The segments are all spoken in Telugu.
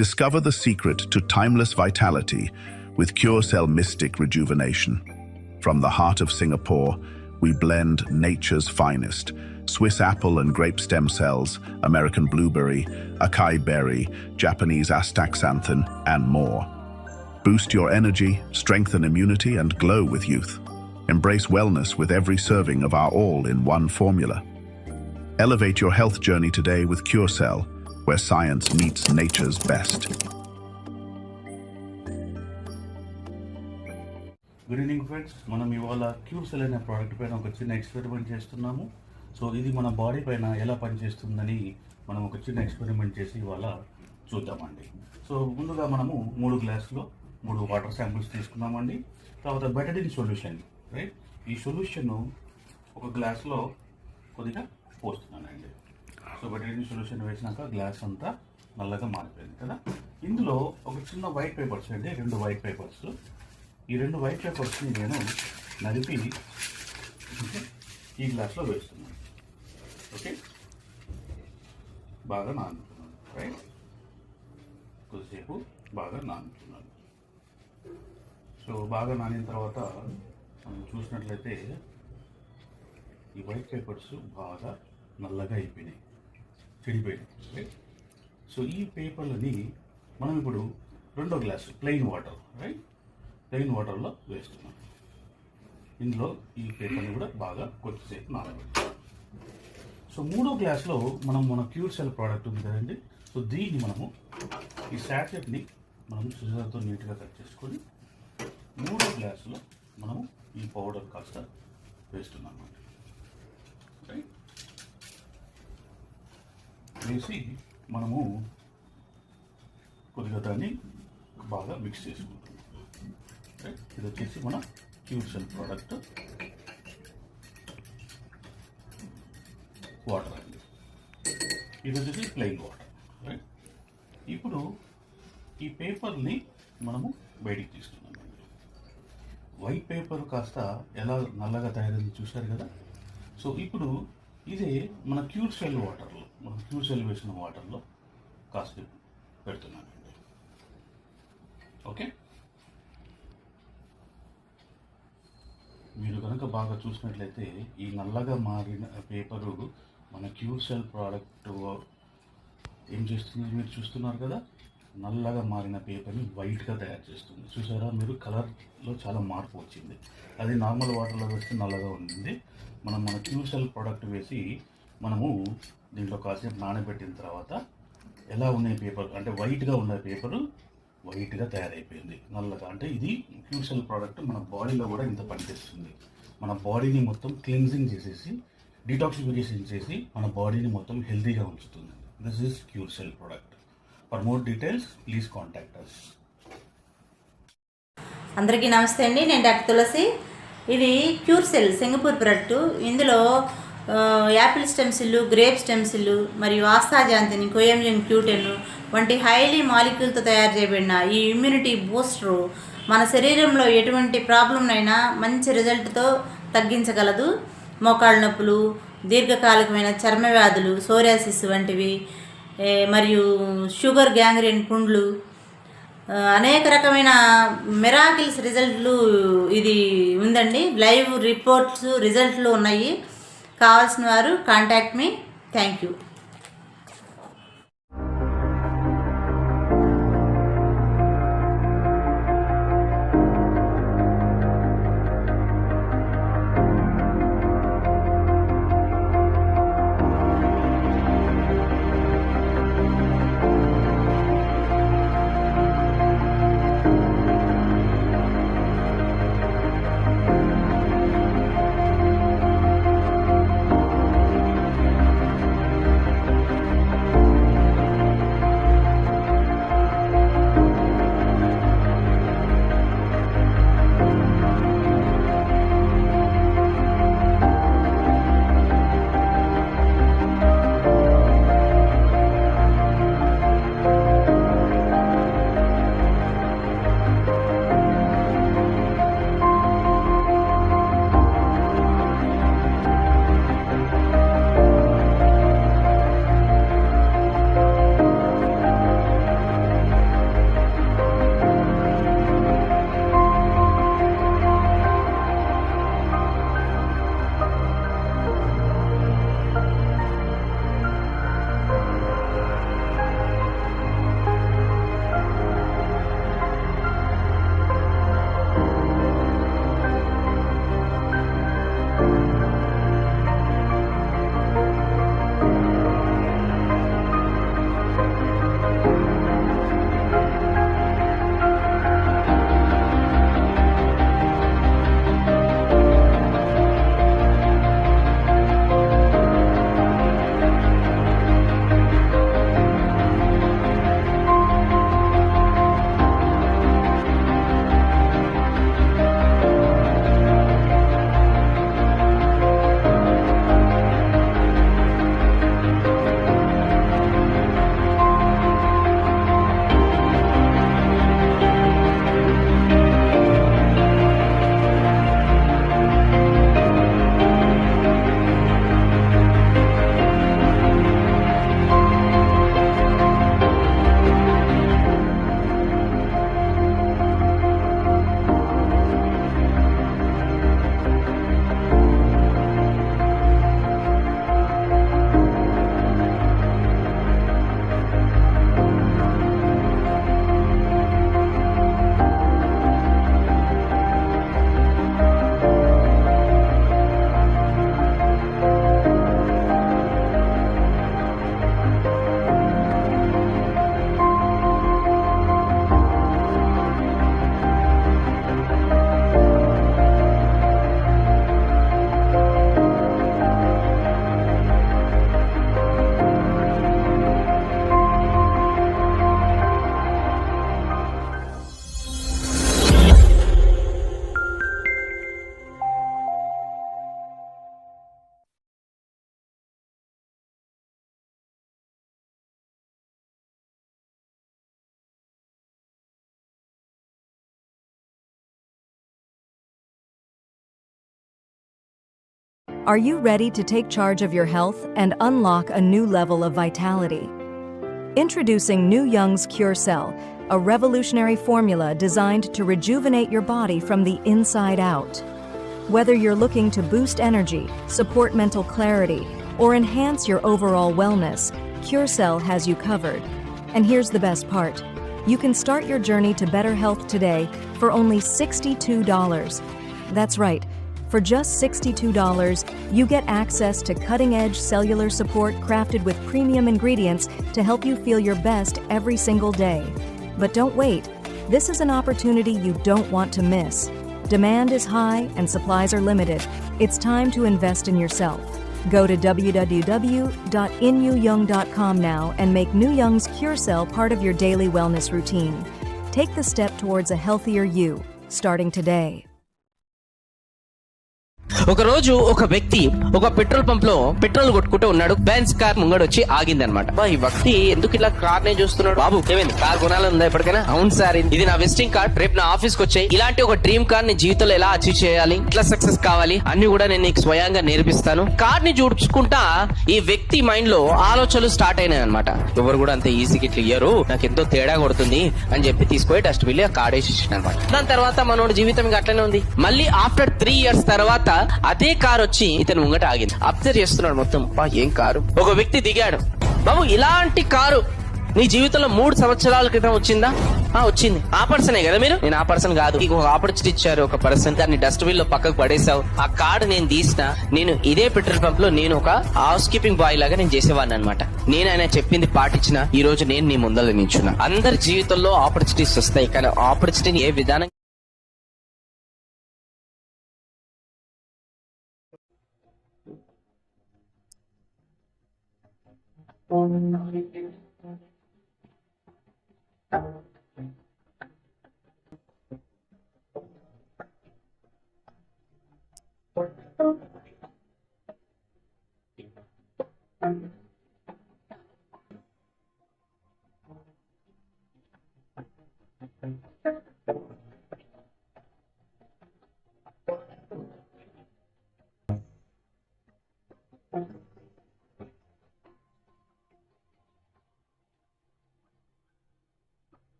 Discover the secret to timeless vitality with CureCell Mystic Rejuvenation. From the heart of Singapore, we blend nature's finest, Swiss apple and grape stem cells, American blueberry, acai berry, Japanese astaxanthin, and more. Boost your energy, strengthen immunity, and glow with youth. Embrace wellness with every serving of our all-in-one formula. Elevate your health journey today with CureCell, where science meets nature's best. Good evening friends, మనం ఇవాళ క్యూర్సెల్ అనే ప్రోడక్ట్ పైన ఒక చిన్న ఎక్స్పెరిమెంట్ చేస్తున్నాము. సో ఇది మన బాడీ పైన ఎలా పనిచేస్తుందని మనం ఒక చిన్న ఎక్స్పెరిమెంట్ చేసి ఇవాళ చూద్దామండి. సో ముందుగా మనము 3 గ్లాసులో 3 వాటర్ శాంపిల్స్ తీసుకున్నామండి. తర్వాత బెటడిన్ సొల్యూషన్, రైట్, ఈ సొల్యూషన్ ఒక గ్లాస్లో కొద్దిగా పోస్తున్నానండి. సో బెటడిన్ సొల్యూషన్ వేసినాక గ్లాస్ అంతా నల్లగా మారిపోయింది కదా. ఇందులో ఒక చిన్న వైట్ పేపర్స్ అండి, 2 వైట్ పేపర్స్. ఈ 2 వైట్ పేపర్స్ని నేను నలిపి ఈ గ్లాస్లో వేస్తున్నాను. ఓకే, బాగా నానుతున్నాను, రైట్, కొద్దిసేపు బాగా నానుతున్నాను. సో బాగా నానిన తర్వాత మనం చూసినట్లయితే ఈ వైట్ పేపర్స్ బాగా నల్లగా అయిపోయినాయి, చెడిపోయినాయి, రైట్. సో ఈ పేపర్లని మనం ఇప్పుడు 2వ glass plain water, right, plain వాటర్లో వేస్తున్నాం. ఇందులో ఈ పేపర్ని కూడా బాగా కొద్దిసేపు నానబెట్టాం. సో 3వ గ్లాస్లో మన క్యూర్సెల్ ప్రోడక్ట్ ఉంది కదండి. సో దీన్ని మనము ఈ శాచెట్ని మనం సిజర్తో నీట్గా కట్ చేసుకొని 3వ గ్లాసులో మనము ఈ పౌడర్ కాస్త వేస్తున్నాం అండి, రైట్. వేసి మనము కొద్దిగా దాన్ని బాగా మిక్స్ చేసుకుంటాం. ఇది వచ్చేసి మన క్యూర్సెల్ ప్రోడక్ట్ వాటర్ అండి. ఇది వచ్చేసి ప్లెయిన్ వాటర్, రైట్. ఇప్పుడు ఈ పేపర్ని మనము బయటికి తీస్తున్నామండి. వైట్ పేపర్ కాస్త ఎలా నల్లగా తయారైంది చూశారు కదా. సో ఇప్పుడు ఇదే మన క్యూర్సెల్ వాటర్లో, మనం క్యూర్సెల్ వేసిన వాటర్లో కాస్త పెడుతున్నానండి. ఓకే, మీరు కనుక బాగా చూసినట్లయితే ఈ నల్లగా మారిన పేపరు మన క్యూర్సెల్ ప్రోడక్ట్ ఏం చేస్తుంది మీరు చూస్తున్నారు కదా. నల్లగా మారిన పేపర్ని వైట్గా తయారు చేస్తుంది. చూసారా మీరు, కలర్లో చాలా మార్పు వచ్చింది. అది నార్మల్ వాటర్లో వేస్తే నల్లగా ఉంటుంది. మన క్యూర్సెల్ ప్రోడక్ట్ వేసి మనము దీంట్లో కాసేపు నానబెట్టిన తర్వాత ఎలా ఉన్నాయి పేపర్ అంటే వైట్గా ఉన్న పేపరు వైట్గా తయారైపోయింది, నల్లగా. అంటే ఇది క్యూర్సెల్ ప్రోడక్ట్ మన బాడీలో కూడా ఇంత పనిచేస్తుంది. మన బాడీని మొత్తం క్లీన్జింగ్ చేసేసి, డిటాక్సిఫికేషన్ చేసి మన బాడీని మొత్తం హెల్తీగా ఉంచుతుంది. This is Curecell product. For more details please contact us. అందరికీ నమస్తే అండి, నేను డాక్టర్ తులసి. ఇది క్యూర్సెల్ సింగపూర్ ప్రొడక్ట్. ఇందులో యాపిల్ స్టెమ్ సెల్లు, గ్రేప్ స్టెమ్ సెల్లు మరియు ఆస్తాజాంతిని, కోయంజిన్ క్యూటెన్ వంటి హైలీ మాలిక్యూల్తో తయారు చేయబడిన ఈ ఇమ్యూనిటీ బూస్టరు మన శరీరంలో ఎటువంటి ప్రాబ్లంనైనా మంచి రిజల్ట్తో తగ్గించగలదు. మోకాళ్ళ నొప్పులు, దీర్ఘకాలికమైన చర్మ వ్యాధులు, సోరియాసిస్ వంటివి, మరియు షుగర్, గ్యాంగ్రీన్, పుండ్లు, అనేక రకమైన మిరాకిల్స్ రిజల్ట్లు ఇది ఉందండి. లైవ్ రిపోర్ట్స్, రిజల్ట్లు ఉన్నాయి. కావాల్సిన వారు contact me. Thank you. Are you ready to take charge of your health and unlock a new level of vitality? Introducing New Young's Cure Cell, a revolutionary formula designed to rejuvenate your body from the inside out. Whether you're looking to boost energy, support mental clarity, or enhance your overall wellness, Cure Cell has you covered. And here's the best part. You can start your journey to better health today for only $62. That's right. For just $62, you get access to cutting-edge cellular support crafted with premium ingredients to help you feel your best every single day. But don't wait. This is an opportunity you don't want to miss. Demand is high and supplies are limited. It's time to invest in yourself. Go to www.inyoung.com now and make New Young's Cure Cell part of your daily wellness routine. Take the step towards a healthier you, starting today. ఒక రోజు ఒక వ్యక్తి ఒక పెట్రోల్ పంప్ లో పెట్రోల్ కొట్టుకుంటూ ఉన్నాడు. బెంజ్ కార్ ముంగడొచ్చి ఆగిందనమాట. ఈ వ్యక్తి ఎందుకు ఇలా కార్ నే చూస్తున్నాడు? బాబు ఏమైంది, కార్ కొనాలందా ఎప్పటికైనా? అవును సార్, ఇది నా విజిటింగ్ కార్డ్, రేపు నా ఆఫీస్ కి వచ్చాయి. ఇలాంటి ఒక డ్రీమ్ కార్ ని జీవితంలో ఎలా అచీవ్ చేయాలి, ఎట్లా సక్సెస్ కావాలి అన్ని కూడా నేను నీకు స్వయంగా నేర్పిస్తాను. కార్ ని చూడుచుకుంటా ఈ వ్యక్తి మైండ్ లో ఆలోచనలు స్టార్ట్ అయినాయి అనమాట. ఎవరు కూడా అంత ఈజీగా ఇట్లా ఇయ్యరు, నాకు ఎంతో తేడా కొడుతుంది అని చెప్పి తీసుకొని డస్ట్ బిల్ ఆ కార్ వేసి అనమాట. దాని తర్వాత మనోడి జీవితం ఇంకా అట్లనే ఉంది. మళ్ళీ ఆఫ్టర్ 3 years తర్వాత అదే కార్ వచ్చి ఇతను ముంగట ఆగింది. అబ్జర్వ్ చేస్తున్నాడు మొత్తం. ఏం కారు? ఒక వ్యక్తి దిగాడు. బాబు ఇలాంటి కారు నీ జీవితంలో 3 సంవత్సరాల క్రితం వచ్చిందా? వచ్చింది. ఆ పర్సనే కదా మీరు? నేను ఆ పర్సన్ కాదు. నీకు ఒక ఆపర్చునిటీ ఇచ్చారు, ఒక పర్సన్, దాన్ని డస్ట్ బిన్ లో పక్కకు పడేసావు. ఆ కార్డు నేను తీసిన, నేను ఇదే పెట్రోల్ పంప్ లో నేను ఒక హౌస్ కీపింగ్ బాయ్ లాగా నేను చేసేవాడిని అనమాట. నేను ఆయన చెప్పింది పాటించిన ఈ రోజు నేను నీ ముందర నిల్చున్నా. అందరి జీవితంలో ఆపర్చునిటీస్ వస్తాయి, కానీ ఆపర్చునిటీని ఏ విధానం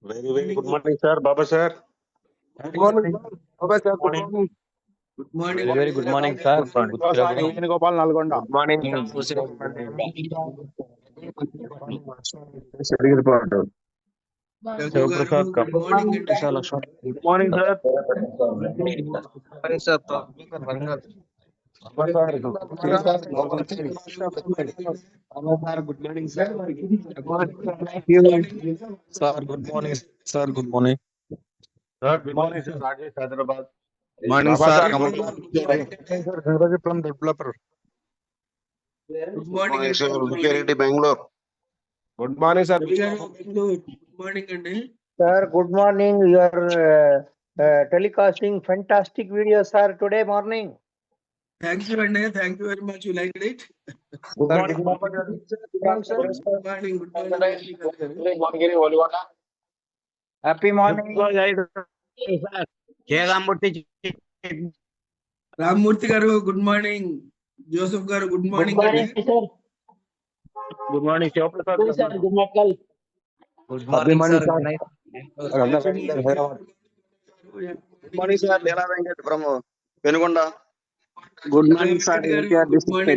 Very good morning, sir. Baba sir. Good morning, sir. Baba sir, good morning. Good morning. Very good morning, sir. Gopal Nalgonda. Good morning. Raghu garu, good morning అండి. Good morning, sir. Good morning, sir. Sir, good morning, sir. Good morning. Sir, good morning, sir. Rajesh Hyderabad. Morning, Baba sir. sir, sir, Ganapathi from developer. Good morning అండి. sir. Vikarity, Bangalore. Good morning, sir. Ravi గారు, good morning అండి. Sir, good morning. You are telecasting fantastic videos, sir, today morning. Thank you అండి. Thank you very much. You liked it? Good morning. Good morning. Good morning. Happy morning. Rammurthy గారు గుడ్ మార్నింగ్. జోసెఫ్ గారు గుడ్ Good మార్నింగ్ అండి. morning, sir. Good morning, Shivaprasad. Good sir. Good morning. Good morning, sir. Good morning, sir. Leela Venkat from Penugonda. Good morning, sir. Good morning.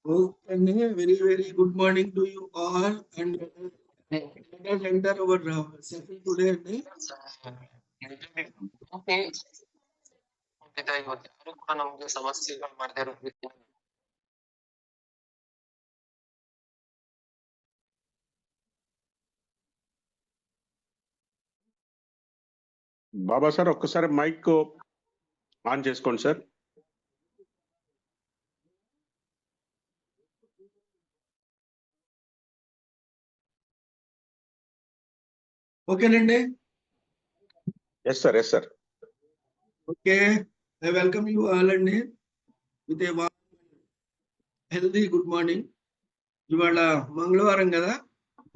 Okay, very good morning to you all, and let us enter our session today అండి. బాబా సార్ ఒక్కసారి మైక్ ఆన్ చేసుకోండి సార్. ఓకేనండి. Yes sir, yes sir. Okay, I welcome you all అండి with a healthy good morning. ఇవాళ మంగళవారం కదా,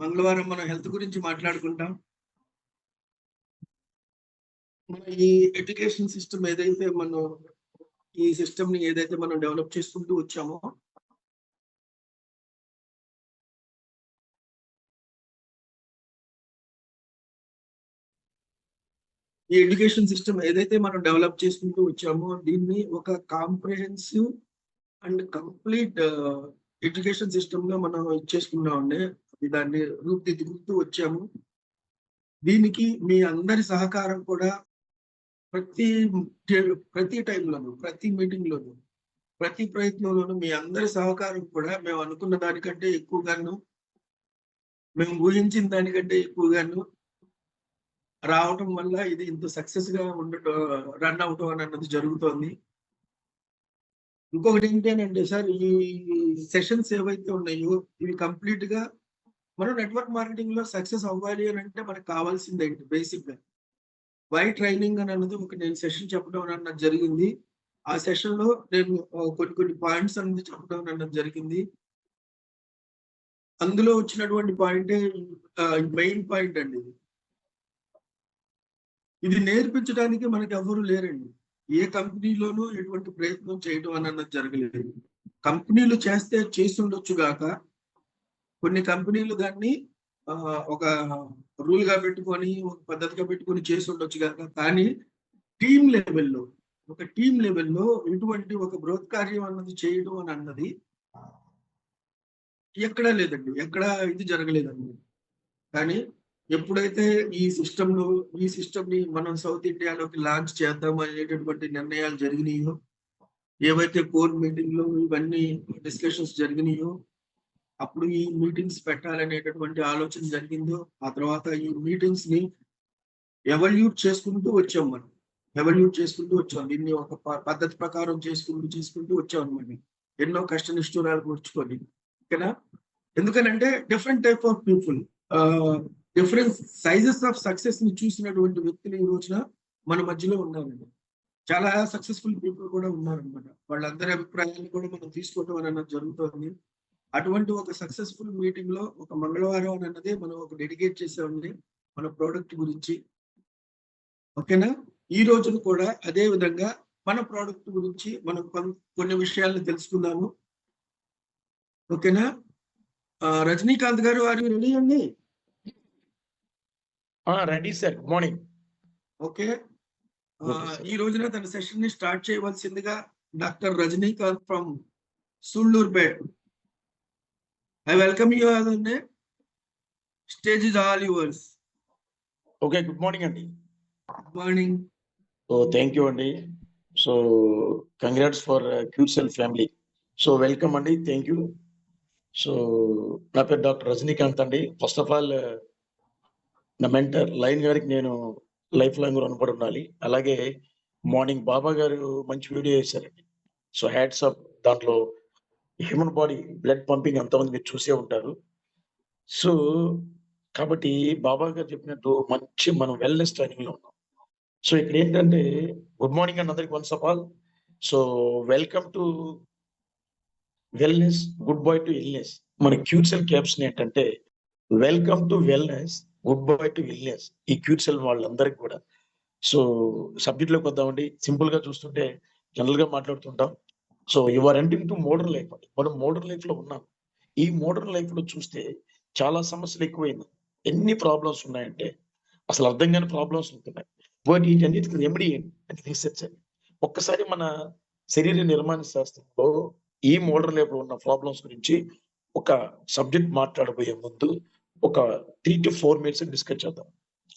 మంగళవారం మనం హెల్త్ గురించి మాట్లాడుకుంటాం. మన ఈ ఎడ్యుకేషన్ సిస్టమ్ ఏదైతే మనం ఈ సిస్టమ్ ని ఏదైతే మనం డెవలప్ చేసుకుంటూ వచ్చామో, ఈ ఎడ్యుకేషన్ సిస్టమ్ ఏదైతే మనం డెవలప్ చేసుకుంటూ వచ్చామో దీన్ని ఒక comprehensive and complete education system గా మనం ఇచ్చేసుకున్నామండి. దాన్ని రూపుదిద్దుకుంటూ వచ్చాము. దీనికి మీ అందరి సహకారం కూడా ప్రతి టైంలోను, ప్రతి మీటింగ్ లోను, ప్రతి ప్రయత్నంలోనూ మీ అందరి సహకారం కూడా మేము అనుకున్న దానికంటే ఎక్కువగాను, మేము ఊహించిన దానికంటే ఎక్కువగాను రావటం వల్ల ఇది ఇంత సక్సెస్ గా ఉండటం, రన్ అవటం అన్నది జరుగుతోంది. ఇంకొకటి ఏంటంటే సార్, ఈ సెషన్స్ ఏవైతే ఉన్నాయో ఇవి కంప్లీట్ గా మనం నెట్వర్క్ మార్కెటింగ్ లో సక్సెస్ అవ్వాలి అని అంటే మనకు కావాల్సింది ఏంటి? బేసిక్ గా వై ట్రైనింగ్ అని అన్నది ఒక నేను సెషన్ చెప్పడం అన్నది జరిగింది. ఆ సెషన్ లో నేను కొన్ని పాయింట్స్ అనేది చెప్పడం అన్నది జరిగింది. అందులో వచ్చినటువంటి పాయింటే మెయిన్ పాయింట్ అండి. ఇది నేర్పించడానికి మనకి ఎవరు లేరండి. ఏ కంపెనీలోనూ ఎటువంటి ప్రయత్నం చేయడం అన్నది జరగలేదు. కంపెనీలు చేసి ఉండొచ్చు గాక, కొన్ని కంపెనీలు దాన్ని ఒక రూల్ గా పెట్టుకొని, ఒక పద్ధతిగా పెట్టుకొని చేసి ఉండొచ్చు కాక, కానీ టీమ్ లెవెల్లో ఇటువంటి ఒక బృహత్ కార్యం అన్నది చేయడం అని అన్నది ఎక్కడా లేదండి. ఎక్కడా ఇది జరగలేదండి. కానీ ఎప్పుడైతే ఈ సిస్టమ్ ని మనం సౌత్ ఇండియాలోకి లాంచ్ చేద్దాం అనేటటువంటి నిర్ణయాలు జరిగినాయో, ఏవైతే కోర్ మీటింగ్ లో ఇవన్నీ డిస్కషన్స్ జరిగినాయో, అప్పుడు ఈ మీటింగ్స్ పెట్టాలనేటటువంటి ఆలోచన జరిగిందో, ఆ తర్వాత ఈ మీటింగ్స్ ని ఎవల్యూట్ చేసుకుంటూ వచ్చాం. దీన్ని ఒక పద్ధతి ప్రకారం చేసుకుంటూ వచ్చాం అనమాట. ఎన్నో కష్ట నిష్ఠూరాలు కూర్చుకొని, ఓకేనా? ఎందుకనంటే different type of people, different sizes of success ని చూసినటువంటి వ్యక్తులు ఈ రోజున మన మధ్యలో ఉన్నారండి. చాలా సక్సెస్ఫుల్ పీపుల్ కూడా ఉన్నారనమాట. వాళ్ళందరి అభిప్రాయాన్ని కూడా మనం తీసుకోవటం అన్నది జరుగుతుంది. అటువంటి ఒక సక్సెస్ఫుల్ మీటింగ్ లో ఒక మంగళవారం అన్నది మనం ఒక డెడికేట్ చేసామండి మన ప్రోడక్ట్ గురించి, ఓకేనా? ఈ రోజును కూడా అదే విధంగా మన ప్రోడక్ట్ గురించి మనం కొన్ని విషయాలను తెలుసుకుందాము. ఓకేనా? రజనీకాంత్ గారు ఆర్ యు రెడీ అండి? Ready sir. Good morning. Okay. Okay, sir. ఈ రోజున తన సెషన్ ని స్టార్ట్ చేయవలసిందిగా doctor Rajinikanth from Sullurpet. I welcome you all అండి. Stage is all yours. Okay, good morning అండి. Good morning. థ్యాంక్ యూ అండి. So congrats for Curecell family. So welcome అండి, థ్యాంక్ యూ. సో నా పేరు డాక్టర్ రజనీకాంత్ అండి. ఫస్ట్ ఆఫ్ ఆల్ నా మెంటర్ లైన్ గారికి నేను లైఫ్ లాంగ్ రుణపడి ఉండాలి. అలాగే మార్నింగ్ బాబా గారు మంచి వీడియో చేశారండి. So hats off. దాంట్లో హ్యూమన్ బాడీ బ్లడ్ పంపింగ్ ఎంతమంది మీరు చూసే ఉంటారు. సో కాబట్టి బాబా గారు చెప్పినట్టు మంచి మనం వెల్నెస్ ట్రైనింగ్ లో ఉన్నాం. సో ఇక్కడ ఏంటంటే గుడ్ మార్నింగ్ అండి అందరికి once of all. So welcome to wellness, good bye to illness. మన క్యూర్సెల్ క్యాప్షన్ ఏంటంటే welcome to wellness, good bye to illness. ఈ క్యూర్సెల్ వాళ్ళందరికీ కూడా. సో సబ్జెక్ట్ లోకి వద్దామండి. సింపుల్ గా చూస్తుంటే జనరల్ గా మాట్లాడుతుంటాం. So your ending to modern life అండి. మనం మోడర్న్ లైఫ్ లో ఉన్నాం. ఈ మోడర్న్ లైఫ్ లో చూస్తే చాలా సమస్యలు ఎక్కువైంది. ఎన్ని ప్రాబ్లమ్స్ ఉన్నాయంటే అసలు అర్థం కాని ప్రాబ్లమ్స్ ఉంటున్నాయి. బట్ వీటన్నిటికి రెమెడీ ఏంటి రీసెర్చ్ అండి. ఒక్కసారి మన శరీర నిర్మాణ శాస్త్రంలో ఈ మోడర్న్ లైఫ్ లో ఉన్న ప్రాబ్లమ్స్ గురించి ఒక సబ్జెక్ట్ మాట్లాడబోయే ముందు ఒక 3 to 4 minutes డిస్కస్ చేద్దాం.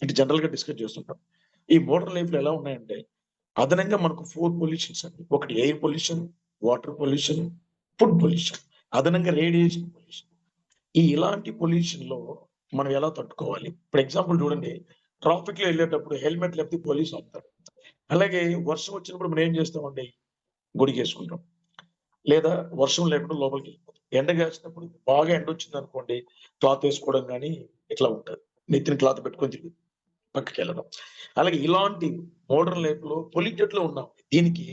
అంటే జనరల్ గా డిస్కస్ చేస్తుంటాం. ఈ మోడర్న్ లైఫ్ లో ఎలా ఉన్నాయంటే అదనంగా మనకు 4 పొల్యూషన్స్ అండి. ఒకటి air pollution, water pollution, food pollution, అదనంగా రేడియేషన్ పొల్యూషన్. ఇలాంటి పొల్యూషన్ లో మనం ఎలా తట్టుకోవాలి? ఇప్పుడు ఎగ్జాంపుల్ చూడండి, ట్రాఫిక్ లో వెళ్ళేటప్పుడు హెల్మెట్ లేకపోతే పోలీసు ఆపుతారు. అలాగే వర్షం వచ్చినప్పుడు మనం ఏం చేస్తామండి? గుడికేసుకుంటాం. లేదా వర్షం లేకుండా లోపలికి వెళ్ళిపోతాం. ఎండ కాసినప్పుడు బాగా ఎండ వచ్చింది అనుకోండి, క్లాత్ వేసుకోవడం కానీ ఇట్లా ఉంటుంది. నెత్తిన క్లాత్ పెట్టుకొని తిరిగి పక్కకి వెళ్ళడం. అలాగే ఇలాంటి మోడర్న్ లైఫ్ లో పొల్యూటెడ్ లో ఉన్నాం. దీనికి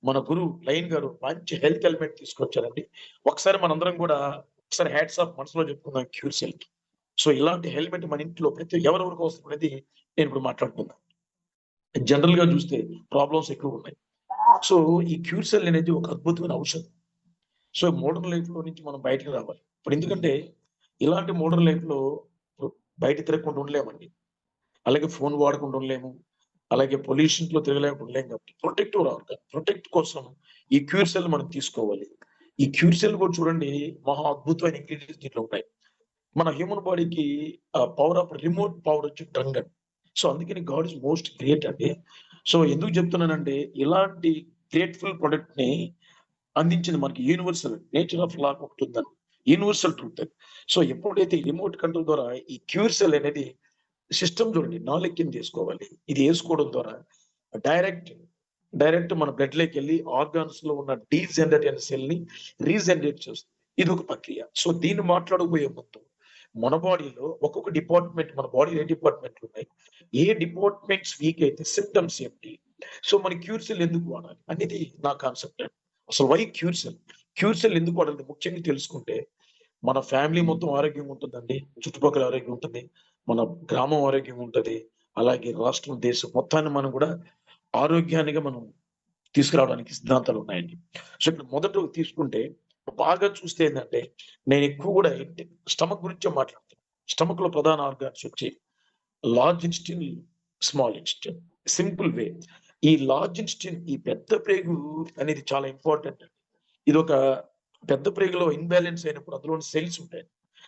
మన గురువు లైన్ గారు మంచి హెల్త్ హెల్మెట్ తీసుకొచ్చారండి. ఒకసారి మనందరం కూడా ఒకసారి హ్యాట్స్ ఆఫ్ మనసులో చెప్పుకుందాం క్యూర్సెల్ కి. సో ఇలాంటి హెల్మెట్ మన ఇంట్లో ప్రతి ఎవరెవరికి అవసరం అనేది నేను ఇప్పుడు మాట్లాడుతున్నాను. జనరల్ గా చూస్తే ప్రాబ్లమ్స్ ఎక్కువ ఉన్నాయి. సో ఈ క్యూర్సెల్ అనేది ఒక అద్భుతమైన ఔషధం. సో మోడర్న్ లైఫ్ లో నుంచి మనం బయటకు రావాలి. ఇప్పుడు ఎందుకంటే ఇలాంటి మోడర్న్ లైఫ్ లో బయట తిరగకుండా ఉండలేమండి. అలాగే ఫోన్ వాడకుండా ఉండలేము. అలాగే పొల్యూషన్ లో తిరగలేకుండా ఉండలేము. కాబట్టి ప్రొటెక్ట్ కోసం ఈ క్యూర్సెల్ మనం తీసుకోవాలి. ఈ క్యూర్సెల్ కూడా చూడండి మహా అద్భుతమైన ఇంగ్రీడియంట్స్ దీంట్లో ఉంటాయి. మన హ్యూమన్ బాడీకి పవర్ ఆఫ్ రిమోట్ పవర్ వచ్చి టంగ్ అండి. సో అందుకని గాడ్ ఇస్ మోస్ట్ గ్రేట్ అండి. సో ఎందుకు చెప్తున్నానంటే ఇలాంటి గ్రేట్ఫుల్ ప్రొడక్ట్ ని అందించింది మనకి యూనివర్సల్ నేచర్ ఆఫ్ లా ఒకటి ఉందని, యూనివర్సల్ ట్రూత్ అని. సో ఎప్పుడైతే రిమోట్ కంట్రోల్ ద్వారా ఈ క్యూర్సెల్ అనేది సిస్టమ్ చూడండి నాలుగు కింద తీసుకోవాలి. ఇది వేసుకోవడం ద్వారా డైరెక్ట్ మన బ్లడ్ లోకి వెళ్ళి ఆర్గాన్స్ లో ఉన్న డీజనరేట్ అయిన సెల్ ని రీజనరేట్ చేస్తుంది. ఇది ఒక ప్రక్రియ. సో దీన్ని మాట్లాడబోయే ముందు మన బాడీలో ఒక్కొక్క డిపార్ట్మెంట్, మన బాడీలో ఏ డిపార్ట్మెంట్లు ఉన్నాయి, ఏ డిపార్ట్మెంట్స్ వీక్ అయితే సిమ్టమ్స్ ఏంటి, సో మన క్యూర్సెల్ ఎందుకు వాడాలి అనేది నా కాన్సెప్ట్. అసలు వై క్యూర్సెల్ ఎందుకు వాడాలి ముఖ్యంగా తెలుసుకుంటే మన ఫ్యామిలీ మొత్తం ఆరోగ్యంగా ఉంటుందండి. చుట్టుపక్కల ఆరోగ్యం ఉంటుంది, మన గ్రామం ఆరోగ్యం ఉంటుంది, అలాగే రాష్ట్రం దేశం మొత్తాన్ని మనం కూడా ఆరోగ్యానిగా మనం తీసుకురావడానికి సిద్ధాంతాలు ఉన్నాయండి. సో ఇప్పుడు మొదట తీసుకుంటే బాగా చూస్తే ఏంటంటే నేను ఎక్కువ కూడా స్టమక్ గురించే మాట్లాడుతాను. స్టమక్ లో ప్రధాన ఆర్గాన్స్ వచ్చి large intestine, small intestine. Simple way, ఈ లార్జ్ ఇంటెస్టైన్, ఈ పెద్ద ప్రేగు అనేది చాలా ఇంపార్టెంట్. ఇది ఒక పెద్ద ప్రేగులో ఇన్బ్యాలెన్స్ అయినప్పుడు అందులో సెల్స్ ఉంటాయి.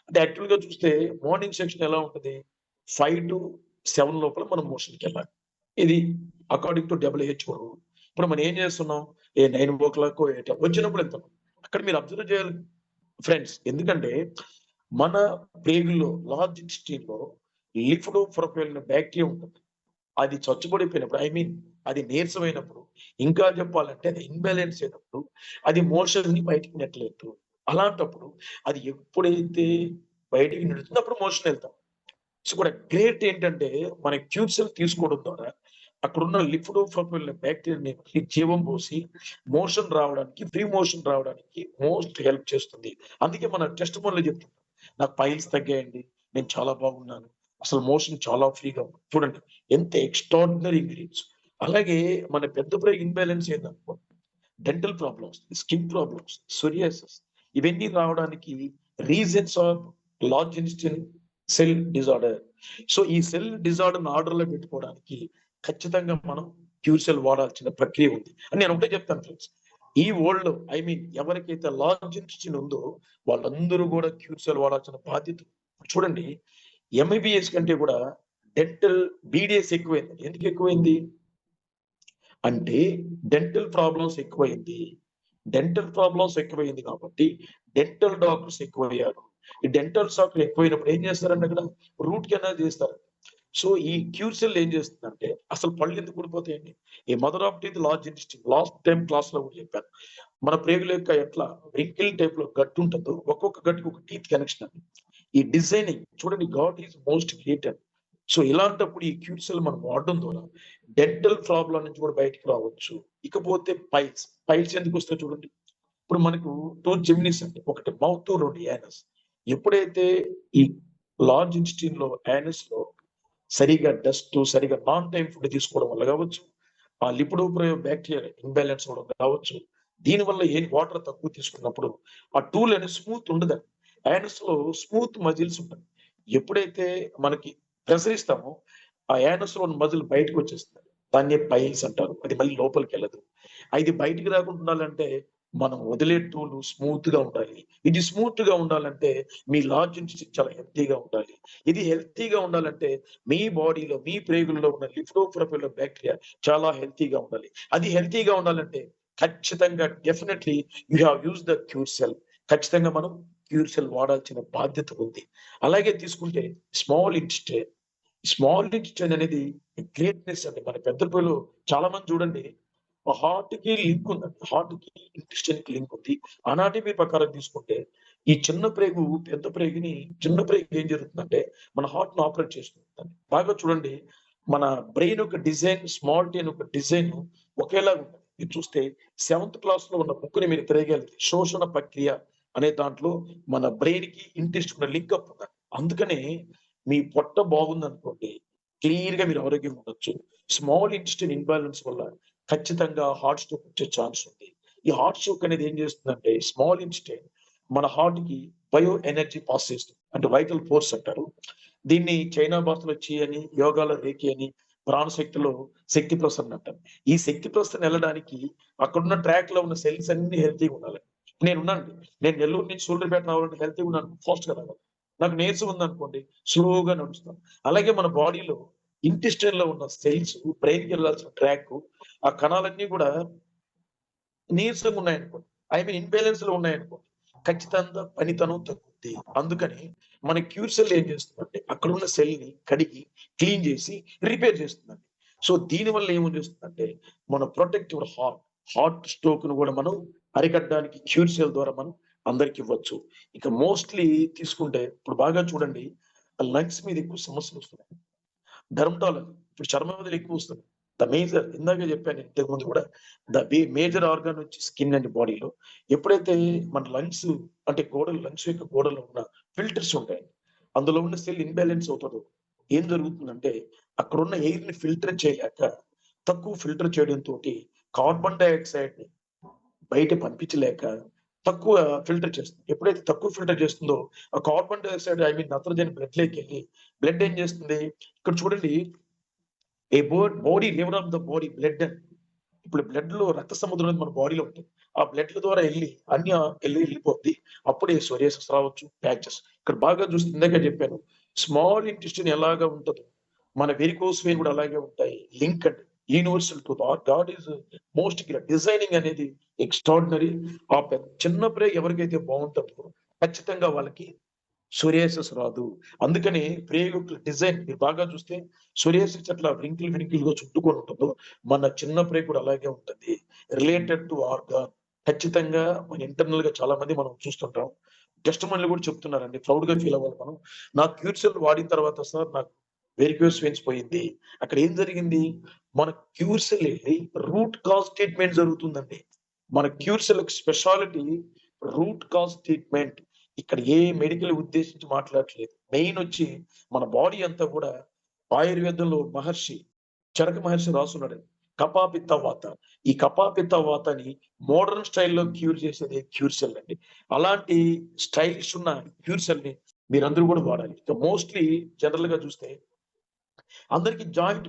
అంటే యాక్చువల్ గా చూస్తే మార్నింగ్ సెక్షన్ ఎలా ఉంటుంది, 5 to 7 లోపల మనం మోషన్కి వెళ్ళాలి. ఇది అకార్డింగ్ టు WHO రూల్. ఇప్పుడు మనం ఏం చేస్తున్నాం, 9 o'clock వచ్చినప్పుడు వెళ్తాం. అక్కడ మీరు అబ్జర్వ్ చేయాలి ఫ్రెండ్స్, ఎందుకంటే మన ప్రేగుల్లో లార్జ్ ఇంటెస్టైన్ లో లిఫిడోప్రోపైల్ బ్యాక్టీరియా ఉంటుంది. అది చచ్చుబడిపోయినప్పుడు, అది నీరసమైనప్పుడు, ఇంకా చెప్పాలంటే అది ఇన్బ్యాలెన్స్ అయినప్పుడు అది మోషన్ ని బయటికి నెట్టలేదు. అలాంటప్పుడు అది ఎప్పుడైతే బయటికి నెడుతుందో అప్పుడు మోషన్ వెళ్తాం. సో కూడా గ్రేట్ ఏంటంటే మన క్యూర్సెల్ తీసుకోవడం ద్వారా అక్కడున్న లిఫిడోప్రోపైల్ బ్యాక్టీరియాని జీవం పోసి మోషన్ రావడానికి, ఫ్రీ మోషన్ రావడానికి మోస్ట్ హెల్ప్ చేస్తుంది. అందుకే మన టెస్ట్ మోడ్లో చెప్తున్నాం, నాకు పైల్స్ తగ్గాయండి, నేను చాలా బాగున్నాను, అసలు మోషన్ చాలా ఫ్రీగా ఉంది. చూడండి ఎంత ఎక్స్ట్రాడినరీ ఇంగ్రీడియంట్స్. అలాగే మన పెద్ద ప్రేగు ఇన్బ్యాలెన్స్ ఏందనుకో, dental problems, skin problems, psoriasis, ఇవన్నీ రావడానికి reasons of large intestine cell disorder. So ఈ సెల్ డిజార్డర్ ఆర్డర్ లో పెట్టుకోవడానికి ఖచ్చితంగా మనం క్యూర్ సెల్ వాడాల్సిన ప్రక్రియ ఉంది అని నేను ఒకటే చెప్తాను ఫ్రెండ్స్. ఈ వరల్డ్ లో ఎవరికైతే లార్జ్ ఇంటెస్టైన్ ఉందో వాళ్ళందరూ కూడా క్యూర్ సెల్ వాడాల్సిన బాధ్యత. చూడండి, ఎంబీబీఎస్ కంటే కూడా డెంటల్ బీడిఎస్ ఎక్కువైంది. ఎందుకు ఎక్కువైంది అంటే డెంటల్ ప్రాబ్లమ్స్ ఎక్కువైంది. డెంటల్ ప్రాబ్లమ్స్ ఎక్కువైంది కాబట్టి డెంటల్ డాక్టర్స్ ఎక్కువయ్యారు. ఈ డెంటల్ డాక్టర్ ఎక్కువైనప్పుడు ఏం చేస్తారంటే అక్కడ రూట్ కెనాల్ చేస్తారు. సో ఈ క్యూర్ సెల్ ఏం చేస్తుందంటే అసలు పళ్ళు ఎందుకు ఊడిపోతాయండి? ఈ mother of teeth large intestine. Last time class లో కూడా చెప్పాను, మన ప్రేగుల యొక్క ఎట్లా రింకిల్ టైప్ లో గట్టు ఉంటుందో ఒక్కొక్క గట్టుకు ఒక టీత్ కనెక్షన్ అని. ఈ డిజైనింగ్ చూడండి, God is most creator. So ఇలాంటప్పుడు ఈ క్యూర్ సెల్ మనం వాడడం ద్వారా డెంటల్ ప్రాబ్లం నుంచి కూడా బయటికి రావచ్చు. ఇకపోతే పైల్స్ ఎందుకు వస్తాయి చూడండి. ఇప్పుడు మనకు 2 జెమినీస్ అంటే ఒకటి మౌత్, 2 యానస్. ఎప్పుడైతే ఈ లార్జ్ ఇంటెస్టైన్ లో యానస్ లో సరిగా డస్ట్, సరిగా నాన్ టైం ఫుడ్ తీసుకోవడం వల్ల కావచ్చు, ఆ లిపిడోప్రో బ్యాక్టీరియా ఇంబ్యాలెన్స్ అవడం కావచ్చు, దీనివల్ల వాటర్ తక్కువ తీసుకున్నప్పుడు ఆ టూల్ అనేది స్మూత్ ఉండదు. యానస్ లో స్మూత్ మజిల్స్ ఉంటాయి. ఎప్పుడైతే మనకి ప్రెషర్ ఇస్తామో ఆ యానస్ లో మజిల్ బయటకు వచ్చేస్తుంది. దాన్ని పైల్స్ అంటారు. అది మళ్ళీ లోపలికి వెళ్ళదు. అది బయటికి రాకుండా ఉండాలంటే మనం వదిలే టూల్ స్మూత్ గా ఉండాలి. ఇది స్మూత్ గా ఉండాలంటే మీ లార్జ్ ఇంటెస్టైన్ చాలా హెల్తీగా ఉండాలి. ఇది హెల్తీగా ఉండాలంటే మీ బాడీలో, మీ ప్రేగుల్లో ఉన్న లిఫ్టోప్రోపిల్ బ్యాక్టీరియా చాలా హెల్తీగా ఉండాలి. అది హెల్తీగా ఉండాలంటే ఖచ్చితంగా definitely you have use the cure cell. ఖచ్చితంగా మనం క్యూర్ సెల్ వాడాల్సిన బాధ్యత ఉంది. అలాగే తీసుకుంటే స్మాల్ ఇంటెస్టైన్ అనేది గ్రేట్నెస్ అండి. మన పెద్ద పిల్లలు చాలా మంది చూడండి, హార్ట్ కి లింక్ ఉందండి. హార్ట్ కి ఇంటెస్టైన్ కి లింక్ ఉంది. అనాటమీ ప్రకారం తీసుకుంటే ఈ చిన్న ప్రేగు చిన్న ప్రేగు ఏం జరుగుతుందంటే మన హార్ట్ ను ఆపరేట్ చేస్తుంది. బాగా చూడండి, మన బ్రెయిన్ ఒక డిజైన్, స్మాల్ టీ ఒక డిజైన్ ఒకేలాగా ఉంటుంది. మీరు చూస్తే 7th క్లాస్ లో ఉన్న బుక్ని మీరు తిరగలిగితే శోషణ ప్రక్రియ అనే దాంట్లో మన బ్రెయిన్ కి ఇంటెస్టైన్ లింక్ అప్ ఉంది. అందుకనే మీ పొట్ట బాగుంది అనుకోండి, క్లియర్ గా మీరు ఆరోగ్యంగా ఉండొచ్చు. స్మాల్ ఇంటెస్టైన్ ఇంబ్యాలెన్స్ వల్ల ఖచ్చితంగా హార్ట్ స్ట్రోక్ వచ్చే ఛాన్స్ ఉంది. ఈ హార్ట్ స్ట్రోక్ అనేది ఏం చేస్తుందంటే స్మాల్ ఇంటెస్టైన్ మన హార్ట్ కి బయో ఎనర్జీ పాస్ చేస్తుంది, అంటే వైటల్ ఫోర్స్ అంటారు. దీన్ని చైనా భాషలో చి అని, యోగాలో రేకి అని, ప్రాణశక్తిలో శక్తి ప్రసరణ అంటారు. ఈ శక్తి ప్రసరణ వెళ్ళడానికి అక్కడున్న ట్రాక్ లో ఉన్న సెల్స్ అన్ని హెల్తీగా ఉండాలి. నేను నెల్లూరు నుంచి సూళ్ళూరుపేట రావాలంటే హెల్తీగా ఉన్నాను, ఫాస్ట్ గా రావాలి. నాకు నీరసం ఉందనుకోండి, స్లోగా నడుస్తాను. అలాగే మన బాడీలో ఇంటెస్టైన్ లో ఉన్న సెల్స్ బ్రెయిన్ కి వెళ్ళాల్సిన ట్రాక్, ఆ కణాలన్నీ కూడా నీరసంగా ఉన్నాయనుకోండి, ఇన్బ్యాలెన్స్ లో ఉన్నాయనుకోండి, ఖచ్చితంగా పనితనం తగ్గుద్ది. అందుకని మన క్యూర్ సెల్ ఏం చేస్తుందంటే అక్కడ ఉన్న సెల్ ని కడిగి క్లీన్ చేసి రిపేర్ చేస్తుందండి. సో దీనివల్ల ఏమని చేస్తుందంటే మన ప్రొటెక్ట్ యువర్ హార్ట్ స్ట్రోక్ ను కూడా మనం అరికట్టడానికి క్యూర్ సెల్ ద్వారా మనం అందరికి ఇవ్వచ్చు. ఇక మోస్ట్లీ తీసుకుంటే ఇప్పుడు బాగా చూడండి, లంగ్స్ మీద ఎక్కువ సమస్యలు వస్తున్నాయి. డర్మటాలజీ, ఇప్పుడు చర్మం మీద ఎక్కువ వస్తుంది. ద మేజర్, ఇందాక చెప్పాను ఇంతకు ముందు కూడా, మేజర్ ఆర్గాన్ వచ్చి స్కిన్ అండ్ బాడీలో. ఎప్పుడైతే మన లంగ్స్ అంటే లంగ్స్ యొక్క గోడలో ఉన్న ఫిల్టర్స్ ఉంటాయి, అందులో ఉన్న సెల్ ఇన్బ్యాలెన్స్ అవుతుందో ఏం జరుగుతుందంటే అక్కడ ఉన్న ఎయిర్ ని ఫిల్టర్ చేయలేక, తక్కువ ఫిల్టర్ చేయడంతో కార్బన్ డైఆక్సైడ్ ని బయట పంపించలేక తక్కువ ఫిల్టర్ చేస్తుంది. ఎప్పుడైతే తక్కువ ఫిల్టర్ చేస్తుందో ఆ కార్బన్ డైఆక్సైడ్ నత్రజని బ్లడ్ లోకి వెళ్ళి బ్లడ్ ఏం చేస్తుంది, ఇక్కడ చూడండి, a body liver of the body blood అని. ఇప్పుడు బ్లడ్ లో రక్త సముద్రం మన బాడీలో ఉంటుంది. ఆ బ్లడ్ ద్వారా వెళ్ళిపోద్ది. అప్పుడే సోరియాసిస్ రావచ్చు, ప్యాచెస్. ఇక్కడ బాగా చూస్తే ఇందాక చెప్పాను, స్మాల్ ఇంటెస్టైన్ ఎలాగా ఉంటుందో మన వెరికోస్ వెయిన్ కూడా అలాగే ఉంటాయి. లింక్ అండి, universal to God is most designing అనేది ఎక్స్ట్రాడినరీ. ఆ చిన్న ప్రే ఎవరికైతే బాగుంటుందో ఖచ్చితంగా వాళ్ళకి సోరియాసిస్ రాదు. అందుకని ప్రేగు డిజైన్ మీరు బాగా చూస్తే సోరియాసిస్ అట్లా వింకిల్ గా చుట్టుకొని ఉంటుందో మన చిన్న ప్రే కూడా అలాగే ఉంటుంది. రిలేటెడ్ టు ఆర్గాన్ ఖచ్చితంగా మన ఇంటర్నల్ గా చాలా మంది మనం చూస్తుంటాం. టెస్ట్ మనలు కూడా చెప్తున్నారండి, ప్రౌడ్ గా ఫీల్ అవ్వాలి మనం. నాకు క్యూర్ సెల్ వాడిన తర్వాత సార్ నాకు వెరికోస్ వెయిన్స్ పోయింది. అక్కడ ఏం జరిగింది, మన క్యూర్ సెల్ వెళ్ళి రూట్ కాజ్ ట్రీట్మెంట్ జరుగుతుందండి. మన cure cell speciality root cause treatment. ఇక్కడ ఏ మెడికల్ ఉద్దేశించి మాట్లాడట్లేదు. మెయిన్ వచ్చి మన బాడీ అంతా కూడా ఆయుర్వేదంలో చరక మహర్షి రాసున్నాడు, కపాపిత్త వాత. ఈ కపాపిత్త వాతని మోడర్న్ స్టైల్లో క్యూర్ చేసేది క్యూర్ సెల్ అండి. అలాంటి స్టైలిష్ ఉన్న క్యూర్ సెల్ ని మీరందరూ కూడా వాడాలి. మోస్ట్లీ జనరల్ గా చూస్తే అందరికి జాయింట్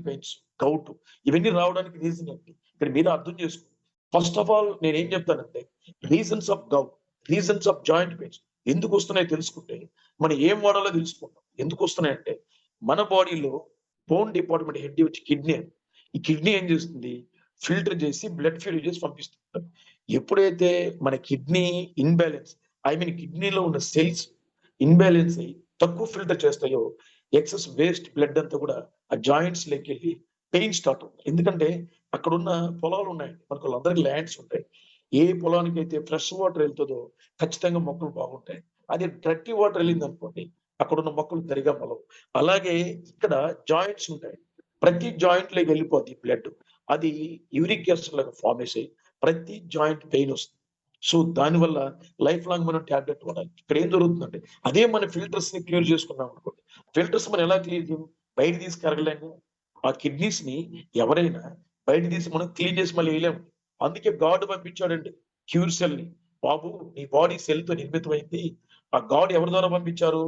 పెయిన్స్ గౌట్ ఇవన్నీ రావడానికి రీజన్ ఏంటి ఇక్కడ మీరు అర్థం చేసుకోండి. ఫస్ట్ ఆఫ్ ఆల్ నేను ఏం చెప్తానంటే reasons of gout, reasons of joint pains ఎందుకు వస్తున్నాయో తెలుసుకుంటే మనం ఏం వాడాలో తెలుసుకుంటాం. ఎందుకు వస్తున్నాయంటే మన బాడీలో బోన్ డిపార్ట్మెంట్ హెడ్ వచ్చి కిడ్నీ. ఈ కిడ్నీ ఏం చేస్తుంది, ఫిల్టర్ చేసి బ్లడ్ ఫ్యూల్ చేసి పంపిస్తుంది. ఎప్పుడైతే మన కిడ్నీ ఇన్బ్యాలెన్స్, కిడ్నీలో ఉన్న సెల్స్ ఇన్బ్యాలెన్స్ అయ్యి తక్కువ ఫిల్టర్ చేస్తాయో ఎక్సెస్ వేస్ట్ బ్లడ్ అంతా కూడా ఆ జాయింట్స్ లోకి వెళ్ళి పెయిన్ స్టార్ట్ అవుతుంది. ఎందుకంటే అక్కడ ఉన్న పొలాలు ఉన్నాయి, మనకు వాళ్ళందరికీ ల్యాండ్స్ ఉంటాయి. ఏ పొలానికి అయితే ఫ్రెష్ వాటర్ వెళ్తుందో ఖచ్చితంగా మొక్కలు బాగుంటాయి. అదే డర్టీ వాటర్ వెళ్ళింది అనుకోండి అక్కడ ఉన్న మొక్కలు సరిగా మొలవు. అలాగే ఇక్కడ జాయింట్స్ ఉంటాయి, ప్రతి జాయింట్ లోకి వెళ్ళిపోద్ది బ్లడ్. అది యూరిక్ యాసిడ్ లాగా ఫార్మేస్ అయ్యి ప్రతి జాయింట్ పెయిన్ వస్తుంది. సో దానివల్ల లైఫ్ లాంగ్ మనం ట్యాబ్లెట్ వాడాలి. ఇక్కడ ఏం జరుగుతుందంటే అదే మన ఫిల్టర్స్ ని క్లియర్ చేసుకున్నాం అనుకోండి, ఫిల్టర్స్ మనం ఎలా క్లియర్ చేయం, బయట తీసి కరగలేము. ఆ కిడ్నీస్ ని ఎవరైనా బయట తీసి మనం క్లీన్ చేసి మళ్ళీ వేయలేము. అందుకే గాడ్ పంపించాడండి క్యూర్ సెల్ ని. బాబు నీ బాడీ సెల్ తో నిర్మితమైంది. ఆ గాడ్ ఎవరి ద్వారా పంపించారు,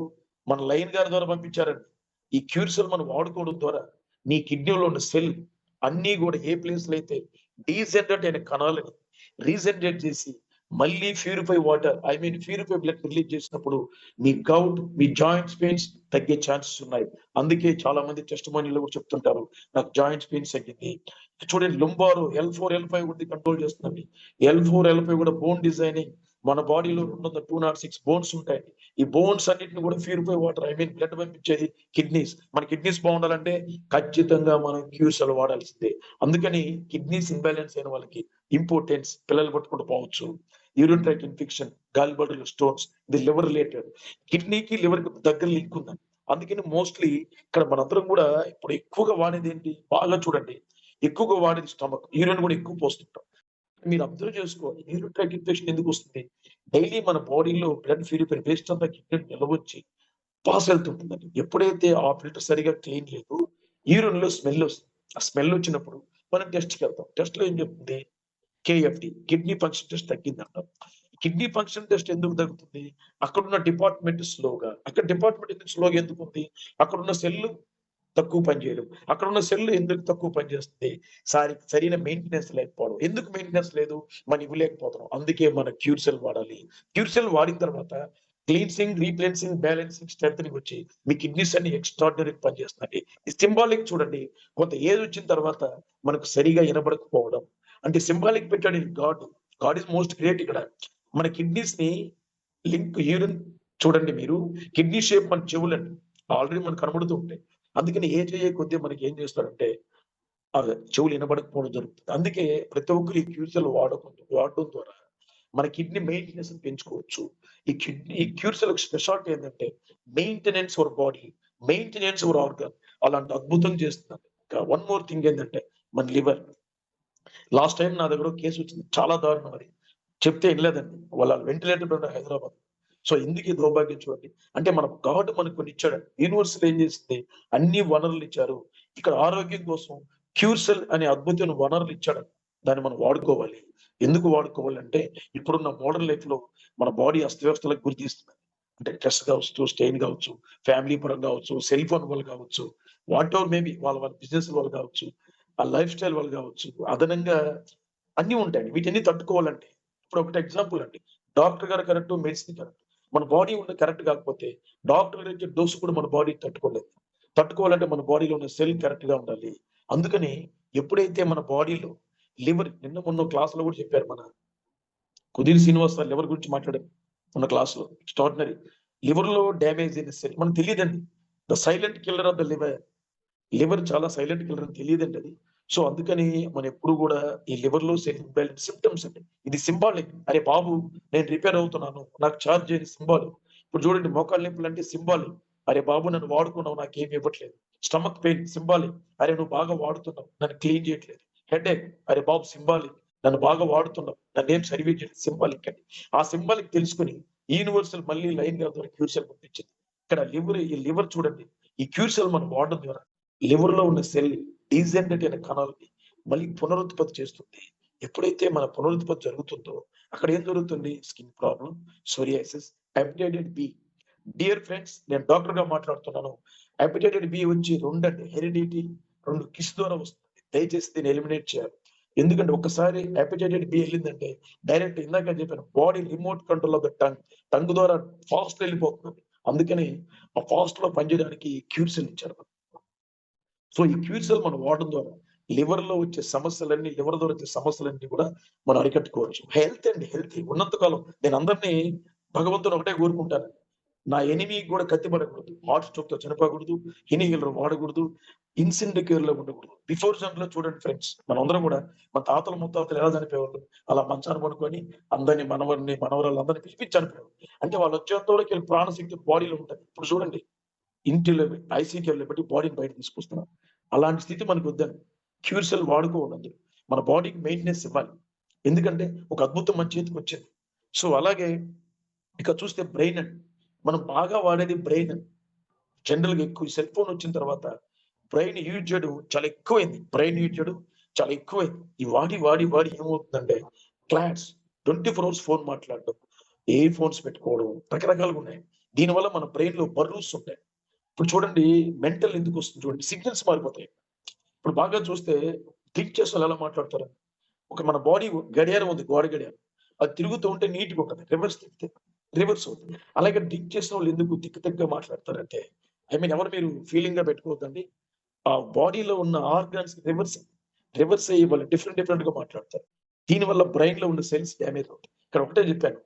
మన లైన్ గారి ద్వారా పంపించారండి. ఈ క్యూర్ సెల్ మనం వాడుకోవడం ద్వారా నీ కిడ్నీలో ఉన్న సెల్ అన్ని కూడా ఏ ప్లేస్ లో అయితే డీజెనరేట్ అయిన కణాలని రీజనరేట్ చేసి మళ్ళీ purify water purify blood release చేసినప్పుడు మీ గౌట్, మీ జాయింట్స్ పెయిన్స్ తగ్గే ఛాన్సెస్ ఉన్నాయి. అందుకే చాలా మంది టెస్ట్ మనీలో కూడా చెప్తుంటారు నాకు జాయింట్స్ పెయిన్స్ తగ్గింది. చూడండి లుంబారు L4 L5 కూడా కంట్రోల్ చేస్తుంది. L4 L5 కూడా బోన్ డిజైనింగ్. మన బాడీలో 206 బోన్స్ ఉంటాయి. ఈ బోన్స్ అన్నిటిని కూడా ప్యూరిఫై వాటర్ బ్లడ్ పంపించేది కిడ్నీస్. మన కిడ్నీస్ బాగుండాలంటే ఖచ్చితంగా మనం క్యూసెల్ వాడాల్సిందే. అందుకని కిడ్నీస్ ఇంబ్యాలెన్స్ అయిన వాళ్ళకి ఇంపార్టెన్స్, పిల్లలు పట్టుకుంటూ పోవచ్చు, యూరిన్ ట్రాక్ ఇన్ఫెక్షన్, గాల్ బాడీలో స్టోన్స్, ఇది లివర్ రిలేటెడ్. కిడ్నీకి లివర్ కి దగ్గర లింక్ ఉందండి. అందుకని మోస్ట్లీ ఇక్కడ మనందరం కూడా ఇప్పుడు ఎక్కువగా వాడేది ఏంటి, బాగా చూడండి ఎక్కువగా వాడేది స్టమక్, యూరిన్ కూడా ఎక్కువ పోస్తుంటాం. మీరు అబ్జర్వ్ చేసుకోవాలి యూరిన్ ట్రాక్ ఇన్ఫెక్షన్ ఎందుకు వస్తుంది, డైలీ మన బాడీలో బ్లడ్ ప్యూరిఫై వేస్ట్ అంతా కిడ్నీ నిలవచ్చి పాస్ వెళ్తుంటుందండి. ఎప్పుడైతే ఆ ఫిల్టర్ సరిగా క్లీన్ లేదు యూరిన్ లో స్మెల్ వస్తుంది. ఆ స్మెల్ వచ్చినప్పుడు మనం టెస్ట్కి వెళ్తాం. టెస్ట్ లో ఏం చెప్తుంది, KFT కిడ్నీ ఫంక్షన్ టెస్ట్ తగ్గింది అంటాం. కిడ్నీ ఫంక్షన్ టెస్ట్ ఎందుకు తగ్గుతుంది, అక్కడున్న డిపార్ట్మెంట్ స్లోగా, అక్కడ డిపార్ట్మెంట్ ఎందుకు స్లోగా ఎందుకు ఉంది, అక్కడున్న సెల్ తక్కువ పనిచేయడం. అక్కడ ఉన్న సెల్ ఎందుకు తక్కువ పనిచేస్తుంది, సరైన మెయింటెనెన్స్ లేకపోవడం. ఎందుకు మెయింటెనెన్స్ లేదు, మనం ఇవ్వలేకపోతున్నాం. అందుకే మన క్యూర్ సెల్ వాడాలి. క్యూర్ సెల్ వాడిన తర్వాత క్లీన్సింగ్, రీప్లేన్సింగ్, బ్యాలెన్సింగ్, స్ట్రెంథనింగ్ వచ్చి మీ కిడ్నీస్ అన్ని ఎక్స్ట్రాడినరీ పనిచేస్తున్నాయి. ఈ సింబాలిక్ చూడండి, కొంత ఏజ్ వచ్చిన తర్వాత మనకు సరిగా వినబడకపోవడం అంటే సింబాలిక్ పెట్టాడు గాడ్ ఇస్ మోస్ట్ గ్రేట్. ఇక్కడ మన కిడ్నీస్ ని లింక్ యూరిన్ చూడండి, మీరు కిడ్నీ షేప్ మన చెవులండి ఆల్రెడీ మనకు కనబడుతూ ఉంటాయి. అందుకని ఏజ్ అయ్యే కొద్దీ మనకి ఏం చేస్తారంటే చెవులు వినబడకపోవడం జరుగుతుంది. అందుకే ప్రతి ఒక్కరు ఈ క్యూర్ సెల్ వాడడం ద్వారా మన కిడ్నీ మెయింటెనెన్స్ పెంచుకోవచ్చు. ఈ క్యూర్ సెల్ స్పెషాలిటీ ఏంటంటే maintenance our body, maintenance our organ, అలాంటి అద్భుతం చేస్తున్నారు. ఇంకా వన్ మోర్ థింగ్ ఏంటంటే మన లివర్. లాస్ట్ టైం నా దగ్గర కేసు వచ్చింది, చాలా దారుణం. అది చెప్తే వెళ్ళలేదండి, వాళ్ళ వెంటిలేటర్ ఉన్న హైదరాబాద్. సో ఎందుకు దౌర్భాగ్యం చూడండి, అంటే మన గాడ్ మనకు కొన్ని ఇచ్చాడు. యూనివర్సల్ ఏం చేస్తుంది, అన్ని వనరులు ఇచ్చారు. ఇక్కడ ఆరోగ్యం కోసం క్యూర్ సెల్ అనే అద్భుతమైన వనరులు ఇచ్చాడు. దాన్ని మనం వాడుకోవాలి. ఎందుకు వాడుకోవాలంటే ఇప్పుడున్న మోడర్న్ లైఫ్ లో మన బాడీ అస్తవ్యవస్థలకు గురి తీస్తుంది. అంటే స్ట్రెస్ కావచ్చు, స్ట్రెయిన్ కావచ్చు, ఫ్యామిలీ పరంగా కావచ్చు, సెల్ ఫోన్ వల్ల కావచ్చు, వాట్ ఎవర్ మేబీ వాళ్ళ బిజినెస్ వల్ల కావచ్చు, ఆ లైఫ్ స్టైల్ వల్ల కావచ్చు, అదనంగా అన్ని ఉంటాయి. వీటన్ని తట్టుకోవాలంటే ఇప్పుడు ఒకటి ఎగ్జాంపుల్ అండి, డాక్టర్ గారు కరెక్ట్, మెడిసిన్ కరెక్ట్, మన బాడీ ఉన్న కరెక్ట్ కాకపోతే డాక్టర్ గారు ఇచ్చే డోసు కూడా మన బాడీ తట్టుకోలేదు. తట్టుకోవాలంటే మన బాడీలో ఉన్న సెల్ కరెక్ట్ గా ఉండాలి. అందుకని ఎప్పుడైతే మన బాడీలో లివర్, నిన్న మొన్న క్లాస్ లో కూడా చెప్పారు మన కుదిరి శ్రీనివాస్ సార్ లివర్ గురించి మాట్లాడారు మన క్లాస్ లో. ఎక్స్ట్రాడినరీ. లివర్ లో డ్యామేజ్ అయిన సెల్ మనకు తెలియదండి. The silent killer of the liver చాలా సైలెంట్ కిల్లర్ అని తెలియదండి అది. సో అందుకని మనం ఎప్పుడు కూడా ఈ లివర్ లో సెల్ ఇంబ్యాలెన్స్ సిమ్టమ్స్ అండి, ఇది సింబాలిక్. అరే బాబు నేను రిపేర్ అవుతున్నాను, నాకు ఛార్జ్ చేయని సింబాలిక్. ఇప్పుడు చూడండి మోకాళ్ళ నొప్పులు అంటే సింబాలిక్, అరే బాబు నన్ను వాడుకున్నావు నాకేమి ఇవ్వట్లేదు. స్టమక్ పెయిన్ సింబాలిక్, అరే నువ్వు బాగా వాడుతున్నావు నన్ను క్లీన్ చేయట్లేదు. హెడేక్, అరే బాబు సింబాలిక్, నన్ను బాగా వాడుతున్నావు నన్ను ఏం సర్వీస్ చేయలేదు. సింబాలిక్ అండి. ఆ సింబాలిక్ తెలుసుకుని యూనివర్సల్ మళ్ళీ లైన్ గా ద్వారా క్యూర్ సెల్ పంపించింది. ఇక్కడ ఈ లివర్ చూడండి, ఈ క్యూర్ సెల్ మనం వాడడం ద్వారా లివర్ లో ఉన్న సెల్ డీజెనరేట్ అయిన కణాలని మళ్ళీ పునరుత్పత్తి చేస్తుంది. ఎప్పుడైతే మన పునరుత్పత్తి జరుగుతుందో అక్కడ ఏం జరుగుతుంది? Skin problem, psoriasis, hepatitis B. Dear friends, నేను డాక్టర్ గా మాట్లాడుతున్నాను. హెపటైటిస్ బి వచ్చి 2 అండి, హెరిడిటీ, 2 కిస్ ద్వారా వస్తుంది. దయచేసి దీన్ని ఎలిమినేట్ చేయాలి. ఎందుకంటే ఒకసారి హెపటైటిస్ బి వెళ్ళిందంటే డైరెక్ట్ ఇందాక చెప్పాను, body remote control of the tongue ద్వారా ఫాస్ట్ వెళ్ళిపోతుంది. అందుకని ఆ ఫాస్ట్ లో పనిచేయడానికి క్యూర్ సెల్ ఇచ్చారు. సో ఈ క్యూర్ సెల్ మనం వాడడం ద్వారా లివర్ లో వచ్చే సమస్యలన్నీ, లివర్ ద్వారా వచ్చే సమస్యలన్నీ కూడా మనం అరికట్టుకోవచ్చు. హెల్త్ అండ్ హెల్తీ ఉన్నంతకాలం నేను అందరినీ భగవంతుని ఒకటే కోరుకుంటాను, నా ఎనిమికి కూడా కత్తి పడకూడదు, హార్ట్ స్ట్రోక్ తో చనిపోకూడదు, ఇన్హేలర్ వాడకూడదు, ఇన్సెంట్ కేర్ లో ఉండకూడదు. బిఫోర్ జన్ లో చూడండి ఫ్రెండ్స్, మనందరం కూడా మన తాతలు ముత్తాతలు ఎలా చనిపోయేవాళ్ళు, అలా మంచాన్ని పడుకొని అందరినీ మనవరాలు అందరినీ పిలిపించి చనిపోయేవాళ్ళు. అంటే వాళ్ళు వచ్చేంత వరకు ప్రాణశక్తి బాడీలో ఉంటుంది. ఇప్పుడు చూడండి, ఇంటిలో ఐసీకేర్లో పెట్టి బాడీని బయట తీసుకొస్తున్నాం. అలాంటి స్థితి మనకు వద్దని క్యూర్ సెల్ వాడుకోవద్దు. మన బాడీకి మెయింటెనెన్స్ ఇవ్వాలి. ఎందుకంటే ఒక అద్భుతం మన చేతికి వచ్చింది. సో అలాగే ఇక చూస్తే బ్రెయిన్ అండి, మనం బాగా వాడేది బ్రెయిన్. జనరల్ గా ఎక్కువ సెల్ ఫోన్ వచ్చిన తర్వాత బ్రెయిన్ యూజ్ చేయడం చాలా ఎక్కువైంది. ఈ వాడి ఏమవుతుందంటే క్లాస్ 24 hours ఫోన్ మాట్లాడడం, ఏ ఫోన్స్ పెట్టుకోవడం, రకరకాలుగా ఉన్నాయి. దీనివల్ల మన బ్రెయిన్ లో బర్రూస్ ఉంటాయి. ఇప్పుడు చూడండి, మెంటల్ ఎందుకు వస్తుంది చూడండి, సిగ్నల్స్ మారిపోతాయి. ఇప్పుడు బాగా చూస్తే థింక్ చేసే వాళ్ళు ఎలా మాట్లాడతారు, ఒక మన బాడీ గడియారం ఉంది, గోడ గడియారం, అది తిరుగుతూ ఉంటే నీట్గా ఉంటుంది, రివర్స్ తిప్పితే రివర్స్ అవుతుంది. అలాగే థింక్ చేసిన వాళ్ళు ఎందుకు తిక్కగా మాట్లాడతారంటే, ఎవరు మీరు ఫీలింగ్ గా పెట్టుకోవద్దండి, ఆ బాడీలో ఉన్న ఆర్గాన్స్ రివర్స్ అయ్యి వాళ్ళు డిఫరెంట్ గా మాట్లాడతారు. దీనివల్ల బ్రెయిన్ లో ఉన్న సెల్స్ డ్యామేజ్ అవుతాయి. ఇక్కడ ఒకటే చెప్పాను,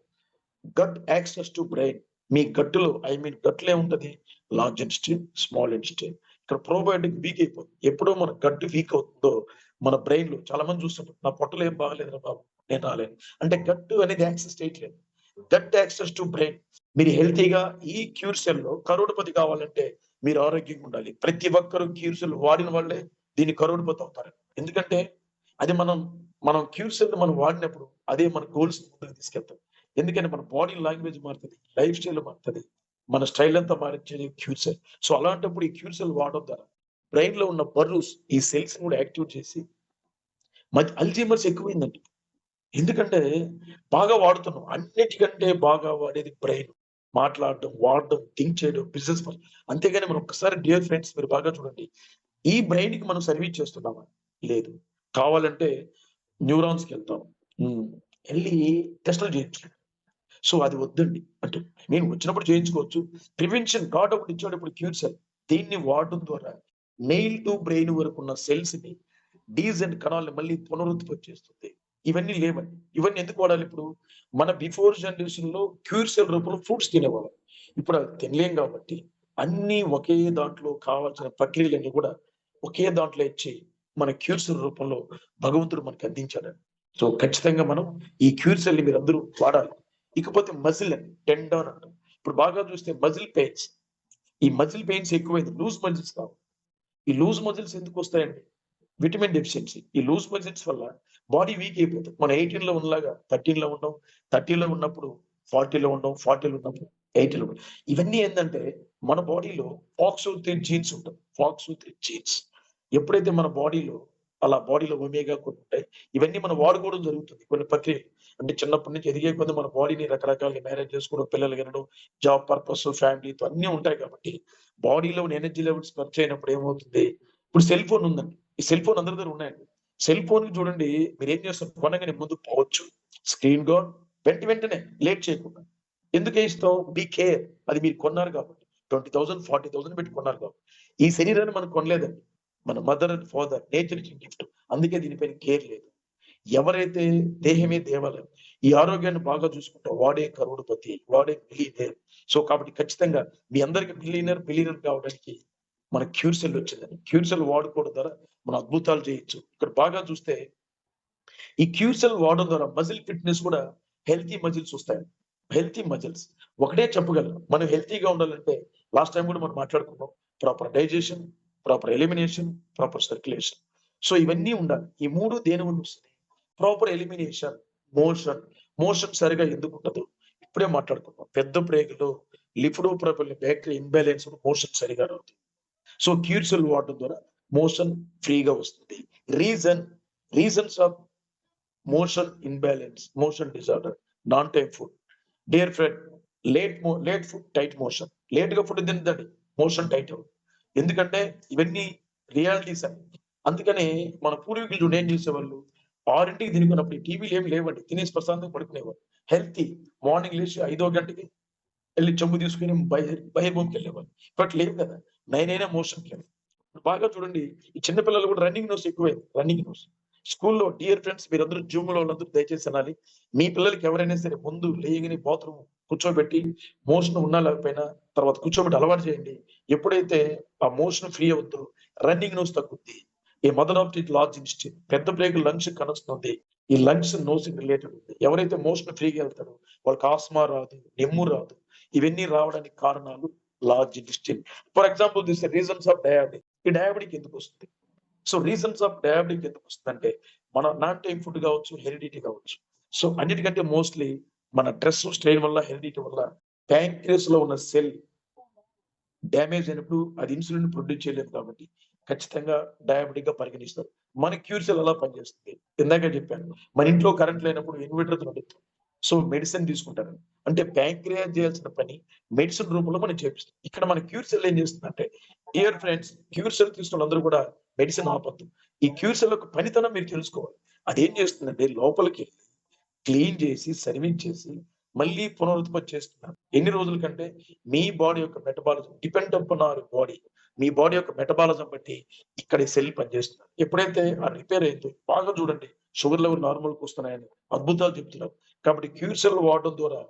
గట్ యాక్సెస్ టు బ్రెయిన్. మీ గట్టులో గట్లో ఏముంటది, లార్జ్ ఇంటెస్టైన్, స్మాల్ ఇంటెస్టైన్. ఇక్కడ ప్రోబయోటిక్ వీక్ అయిపోతుంది. ఎప్పుడో మన గట్టు వీక్ అవుతుందో మన బ్రెయిన్ లో చాలా మంది చూస్తుంటారు, నా పొట్టలో ఏం బాగలేదు బాబు, నేను రాలేను అంటే గట్టు అనేది యాక్సెస్ చేయట్లేదు. Gut access to brain. మీరు హెల్తీగా ఈ క్యూర్ సెల్ లో కరోడుపతి కావాలంటే మీరు ఆరోగ్యంగా ఉండాలి. ప్రతి ఒక్కరు క్యూర్ సెల్ వాడిన వాళ్ళే దీన్ని కరోడుపతి అవుతారు. ఎందుకంటే అది మనం క్యూర్ సెల్ మనం వాడినప్పుడు అదే మన గోల్స్ ముందుకు తీసుకెళ్తాం. ఎందుకంటే మన బాడీ లాంగ్వేజ్ మారుతుంది, లైఫ్ స్టైల్ మారుతుంది, మన స్టైల్ అంతా మారించేది క్యూర్ సెల్. సో అలాంటప్పుడు ఈ క్యూర్ సెల్ వాడడం ద్వారా బ్రెయిన్ లో ఉన్న బర్రూస్ ఈ సెల్స్ కూడా యాక్టివేట్ చేసి అల్జీమర్స్ ఎక్కువైందండి. ఎందుకంటే బాగా వాడుతున్నాం, అన్నిటికంటే బాగా వాడేది బ్రెయిన్. మాట్లాడడం, వాడడం, థింక్ చేయడం, బిజినెస్. అంతేగాని మనం ఒక్కసారి డియర్ ఫ్రెండ్స్ మీరు బాగా చూడండి, ఈ బ్రెయిన్ కి మనం సర్వీస్ చేస్తున్నామా? లేదు. కావాలంటే న్యూరాన్స్ కి వెళ్తాం, వెళ్ళి టెస్టులు చేయించు. సో అది వద్దండి. అంటే వచ్చినప్పుడు చేయించుకోవచ్చు. ప్రివెన్షన్ గాడ్ ఒకటి ఇచ్చాడు ఇప్పుడు క్యూర్ సెల్. దీన్ని వాడడం ద్వారా నెయిల్ టు బ్రెయిన్ వరకు ఉన్న సెల్స్ ని, డీజెంట్ కణాలను మళ్ళీ పునరుత్పత్తి చేస్తుంది. ఇవన్నీ లేవండి. ఇవన్నీ ఎందుకు వాడాలి? ఇప్పుడు మన బిఫోర్ జనరేషన్ లో క్యూర్ సెల్ రూపంలో ఫ్రూట్స్ తినేవాళ్ళం. ఇప్పుడు అది తినలేం కాబట్టి అన్ని ఒకే దాంట్లో కావాల్సిన ప్రక్రియలన్నీ కూడా ఒకే దాంట్లో ఇచ్చి మన క్యూర్ సెల్ రూపంలో భగవంతుడు మనకు అందించాడు. సో ఖచ్చితంగా మనం ఈ క్యూర్ సెల్ ని మీరు అందరూ వాడాలి. ఇకపోతే మజిల్ అండి, టెండాన్ అంటాం. ఇప్పుడు బాగా చూస్తే మజిల్ పెయిన్స్, ఈ మజిల్ పెయిన్స్ ఎక్కువైంది. లూజ్ మజిల్స్ కావు. ఈ లూజ్ మజిల్స్ ఎందుకు వస్తాయండి? Vitamin deficiency. ఈ లూజ్ మజిల్స్ వల్ల బాడీ వీక్ అయిపోతుంది. మనం 18 లో ఉన్నలాగా 13 లో ఉన్నాం, 30 లో ఉన్నప్పుడు 40 లో ఉన్నాం, 40 లో ఉన్నప్పుడు 80 లో. ఇవన్నీ ఏంటంటే మన బాడీలో FOXO3 జీన్స్ ఉంటాయి. FOXO3 జీన్స్ ఎప్పుడైతే మన బాడీలో ఒమేగా కొన్ని ఉంటాయి, ఇవన్నీ మనం వాడుకోవడం జరుగుతుంది. కొన్ని ప్రక్రియలు అంటే చిన్నప్పటి నుంచి ఎదిగే కొద్ది మన బాడీని రకరకాలుగా మేనేజ్ చేసుకోవడం, పిల్లలు కనడం, జాబ్ పర్పస్, ఫ్యామిలీతో అన్ని ఉంటాయి. కాబట్టి బాడీలో ఎనర్జీ లెవెల్స్ ఖర్చు అయినప్పుడు ఏమవుతుంది? ఇప్పుడు సెల్ ఫోన్ ఉందండి, ఈ సెల్ ఫోన్ అందరి దగ్గర ఉన్నాయండి. సెల్ ఫోన్ కి చూడండి, మీరు ఏం చేస్తారు, కొనగానే ముందు పోవచ్చు, స్క్రీన్ గార్డ్ వెంటనే లేట్ చేయకుండా. ఎందుకు ఇస్తాం? Be care. అది మీరు కొన్నారు కాబట్టి 20,000 40,000 పెట్టి కొన్నారు కాబట్టి. ఈ శరీరాన్ని మనం కొనలేదండి, మన మదర్ అండ్ ఫాదర్ నేచర్ ఇచ్చిన గిఫ్ట్. అందుకే దీనిపైన కేర్ లేదు. ఎవరైతే దేహమే దేవాలయం, ఈ ఆరోగ్యాన్ని బాగా చూసుకుంటాం వాడే కరోడుపతి, వాడే బిలియనర్. సో కాబట్టి ఖచ్చితంగా మీ అందరికి బిలియనర్ కావడానికి మన క్యూర్ సెల్ వచ్చిందని, క్యూర్ సెల్ వాడుకోవడం ద్వారా మన అద్భుతాలు చేయొచ్చు. ఇక్కడ బాగా చూస్తే ఈ క్యూర్ సెల్ వాడడం ద్వారా మజిల్ ఫిట్నెస్ కూడా, హెల్తీ మజిల్స్ వస్తాయి. హెల్తీ మజిల్స్ ఒకటే చెప్పగలం, మనం హెల్తీగా ఉండాలంటే లాస్ట్ టైం కూడా మనం మాట్లాడుకున్నాం, proper digestion, proper elimination, proper circulation. So ఇవన్నీ ఉండాలి. ఈ మూడు దేని వల్ల వస్తుంది? ప్రాపర్ ఎలిమినేషన్, మోషన్ సరిగా ఎందుకు ఉండదు? ఇప్పుడే మాట్లాడుకున్నాం, పెద్ద ప్రేగులో లిఫిడోప్రోపిల్ బ్యాక్టీరియా ఇంబ్యాలెన్స్, మోషన్ సరిగా రాదు. సో క్యూర్ సెల్ వాడడం ద్వారా మోషన్ ఫ్రీగా వస్తుంది. Reasons of motion imbalance, motion disorder, non time food. Dear friend, late food, tight motion. Late గా ఫుడ్ తిందండి, మోషన్ టైట్ అవుతుంది. ఎందుకంటే ఇవన్నీ రియాలిటీస్ అని. అందుకని మన పూర్వీకులు చూడండి ఏం చేసేవాళ్ళు, 6ంటికి తినుకున్నప్పుడు టీవీలు ఏమి లేవండి, తినేసి ప్రశాంతంగా పడుకునేవారు. హెల్తీ, మార్నింగ్ లేచి 5వ గంటకి వెళ్ళి చెంబు తీసుకుని బహిర్భూమికి వెళ్ళేవాళ్ళు. బట్ లేవు కదా, 9 అయినా మోషన్కి వెళ్ళి. బాగా చూడండి, ఈ చిన్నపిల్లలు కూడా రన్నింగ్ నోస్ ఎక్కువైంది. రన్నింగ్ నోస్ స్కూల్లో. డియర్ ఫ్రెండ్స్, మీరందరూ జూమ్ లో వాళ్ళందరూ దయచేసి అనాలి, మీ పిల్లలకి ఎవరైనా సరే ముందు లేయని బాత్రూమ్ కూర్చోబెట్టి, మోషన్ ఉన్నా లేకపోయినా తర్వాత కూర్చోబెట్టి అలవాటు చేయండి. ఎప్పుడైతే ఆ మోషన్ ఫ్రీ అవుతుందో రన్నింగ్ నోస్ తగ్గుద్ది. ఈ mother of the large institute, పెద్ద ప్లేగు లంగ్స్ కనుస్తుంది. ఈ లంగ్స్ నోస్ రిలేటెడ్ ఉంది. ఎవరైతే మోషన్ ఫ్రీగా వెళ్తారో వాళ్ళకి ఆస్మా రాదు, నెమ్ము రాదు. ఇవన్నీ రావడానికి కారణాలు large intestine. For example this reasons of diabetic. ఈ డయాబెటిక్ ఎందుకు వస్తుంది? సో రీజన్స్ ఆఫ్ డయాబెటిక్ ఎందుకు వస్తుందంటే మన నాన్ టైమ్ ఫుడ్ కావచ్చు, హెరిడిటీ కావచ్చు. సో అన్నిటికంటే మోస్ట్లీ మన స్ట్రెస్, స్ట్రెయిన్ వల్ల, హెరిడిటీ వల్ల ప్యాంక్రియస్ లో ఉన్న సెల్ డ్యామేజ్ అయినప్పుడు అది ఇన్సులిన్ ప్రొడ్యూస్ చేయలేదు కాబట్టి ఖచ్చితంగా డయాబెటిక్ గా పరిగణిస్తారు. మన క్యూర్ సెల్ ఎలా పనిచేస్తుంది ఇందాక చెప్పాను. మన ఇంట్లో కరెంట్ లేనప్పుడు ఇన్వర్టర్ నడుపుతాం, సో మెడిసిన్ తీసుకుంటారు. అంటే ప్యాంక్రియాస్ చేయాల్సిన పని మెడిసిన్ రూపంలో మనం చేపిస్తాం. ఇక్కడ మన క్యూర్ సెల్ ఏం చేస్తుందంటే, డియర్ ఫ్రెండ్స్, క్యూర్ సెల్ తీసుకున్న అందరూ కూడా మెడిసిన్ ఆపద్దు. ఈ క్యూర్ సెల్ యొక్క పనితనం మీరు తెలుసుకోవాలి. అదేం చేస్తుందంటే లోపలికి క్లీన్ చేసి, సర్వింగ్ చేసి మళ్ళీ పునరుత్పత్తి చేస్తున్నారు. ఎన్ని రోజుల కంటే మీ బాడీ యొక్క metabolism depend upon our body. Me body యొక్క మెటబాలిజం బట్టి ఇక్కడ సెల్ పనిచేస్తున్నారు. ఎప్పుడైతే ఆ రిపేర్ అయిందో బాగా చూడండి, షుగర్ లెవెల్ నార్మల్కి వస్తున్నాయని అద్భుతాలు చెప్తున్నారు. కాబట్టి క్యూర్ సెల్ వాడడం ద్వారా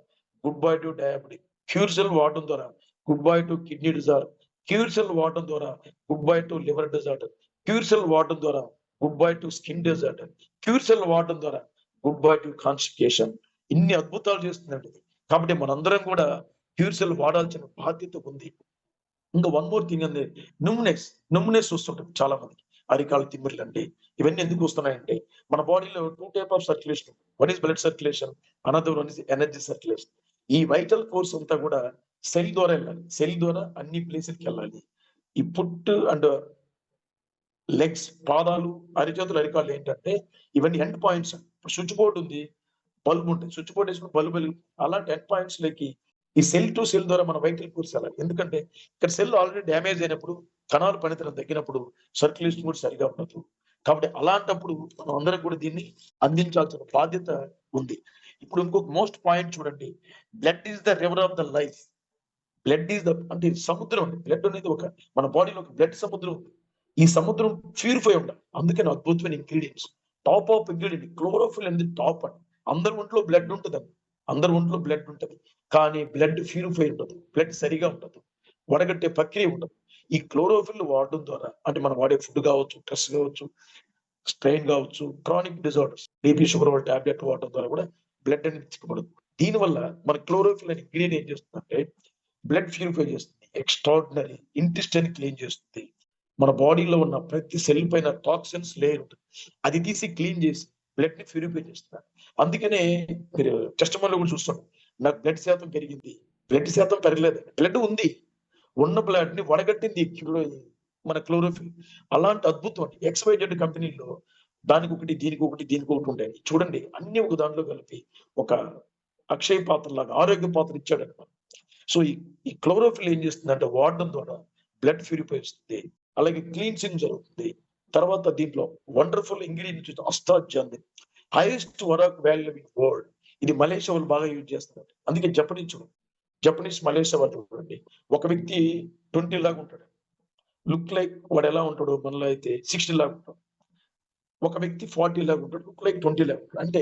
good bye to diabetic, cure cell వాడడం ద్వారా good bye to kidney disorder, cure cell వాడడం ద్వారా good bye to liver disorder, cure cell వాడడం ద్వారా good bye to skin disorder, cure cell వాడడం ద్వారా గుడ్ బై టు కాన్స్టిపేషన్. ఇన్ని అద్భుతాలు చేస్తుందండి. కాబట్టి మనందరం కూడా క్యూర్ సెల్ వాడాల్సిన బాధ్యత ఉంది. ఇంకా వన్ మోర్ థింగ్ అండి, నుమ్నెస్ వస్తుంటుంది చాలా మందికి. అరికాలు తిమ్మిర్లు అండి, ఇవన్నీ ఎందుకు వస్తున్నాయంటే మన బాడీలో 2 type of circulation. One is blood circulation, another one is energy circulation. ఈ వైటల్ ఫోర్స్ అంతా కూడా సెల్ ద్వారా వెళ్ళాలి. సెల్ ద్వారా అన్ని ప్లేసులకి వెళ్ళాలి. ఈ ఫుట్ అండ్ లెగ్స్, పాదాలు, అరిచేతులు, అరికాళ్ళు ఏంటంటే ఇవన్నీ ఎండ్ పాయింట్స్. స్విచ్ బోర్డు ఉంది, బల్బ్ ఉంటుంది, స్విచ్ బోర్డు వేసుకుని బల్బ్ వెలుగు. అలాంటి ఎండ్ పాయింట్స్ లకి ఈ సెల్ టు సెల్ ద్వారా మన వైటల్ ఫోర్స్ వెళ్ళాలి. ఎందుకంటే ఇక్కడ సెల్ ఆల్రెడీ డ్యామేజ్ అయినప్పుడు, కణాలు పనితనం తగ్గినప్పుడు సర్క్యులేషన్ కూడా సరిగా ఉండదు. కాబట్టి అలాంటప్పుడు మనం అందరం కూడా దీన్ని అందించాల్సిన బాధ్యత ఉంది. ఇప్పుడు ఇంకొక మోస్ట్ పాయింట్ చూడండి, blood is the river of the life. Blood is the అంటే సముద్రం అండి. బ్లడ్ అనేది ఒక మన బాడీలో ఒక బ్లడ్ సముద్రం ఉంది. ఈ సముద్రం ప్యూరిఫై ఉండాలి. అందుకని అద్భుతమైన ingredients, top of ingredient chlorophyll అనేది టాప్ అండి. అందరి ఒంట్లో బ్లడ్ ఉంటుందండి, అందరి ఒంట్లో బ్లడ్ ఉంటుంది. కానీ బ్లడ్ ప్యూరిఫై ఉండదు, బ్లడ్ సరిగా ఉండదు, వడగట్టే ప్రక్రియ ఉండదు. ఈ క్లోరోఫిల్ వాడడం ద్వారా అంటే మనం వాడే ఫుడ్ కావచ్చు, స్ట్రెస్ కావచ్చు, స్ట్రెయిన్ కావచ్చు, క్రానిక్ డిజార్డర్స్, బీపీ, షుగర్ వాళ్ళ టాబ్లెట్ వాడడం ద్వారా కూడా బ్లడ్ అనేది చిక్కబడదు. దీనివల్ల మన క్లోరోఫిల్ అనే ఇంగ్రీడియంట్ ఏం చేస్తుందంటే బ్లడ్ ప్యూరిఫై చేస్తుంది, ఎక్స్ట్రాడినరీ ఇంటెస్టైన్ క్లీన్ చేస్తుంది. మన బాడీలో ఉన్న ప్రతి సెల్ పైన టాక్సిన్స్ లేయర్ ఉంటుంది, అది తీసి క్లీన్ చేసి బ్లడ్ ని ప్యూరిఫై చేస్తారు. అందుకనే మీరు టెస్టిమోనీలో కూడా చూస్తాం, నాకు బ్లడ్ శాతం పెరిగింది. బ్లడ్ శాతం పెరగలేదు, బ్లడ్ ఉంది, ఉన్న బ్లడ్ ని వడగట్టింది మన క్లోరోఫిల్. అలాంటి అద్భుతం అండి. XYZ కంపెనీలో దానికి ఒకటి, దీనికి ఒకటి, దీనికి ఒకటి ఉంటాయి. చూడండి, అన్ని ఒక దాంట్లో కలిపి ఒక అక్షయ పాత్ర లాగా ఆరోగ్య పాత్ర ఇచ్చాడు అనమాట. సో ఈ క్లోరోఫిల్ ఏం చేస్తుందంటే వాడడం ద్వారా బ్లడ్ ప్యూరిఫై వస్తుంది, అలాగే క్లీన్సింగ్ జరుగుతుంది. తర్వాత దీంట్లో wonderful ingredient astaxanthin, highest ORAC value in world. ఇది మలేషియా వాళ్ళు బాగా యూజ్ చేస్తున్నారు. అందుకే జపనీస్ మలేషియా వాళ్ళు చూడండి, ఒక వ్యక్తి 20 లాగా ఉంటాడు, లుక్ లైక్ వాడు ఎలా ఉంటాడు, మనలో అయితే 60 లాగా ఉంటాడు. ఒక వ్యక్తి 40 లాగా ఉంటాడు, లుక్ లైక్ 20 లాగా ఉంటాడు. అంటే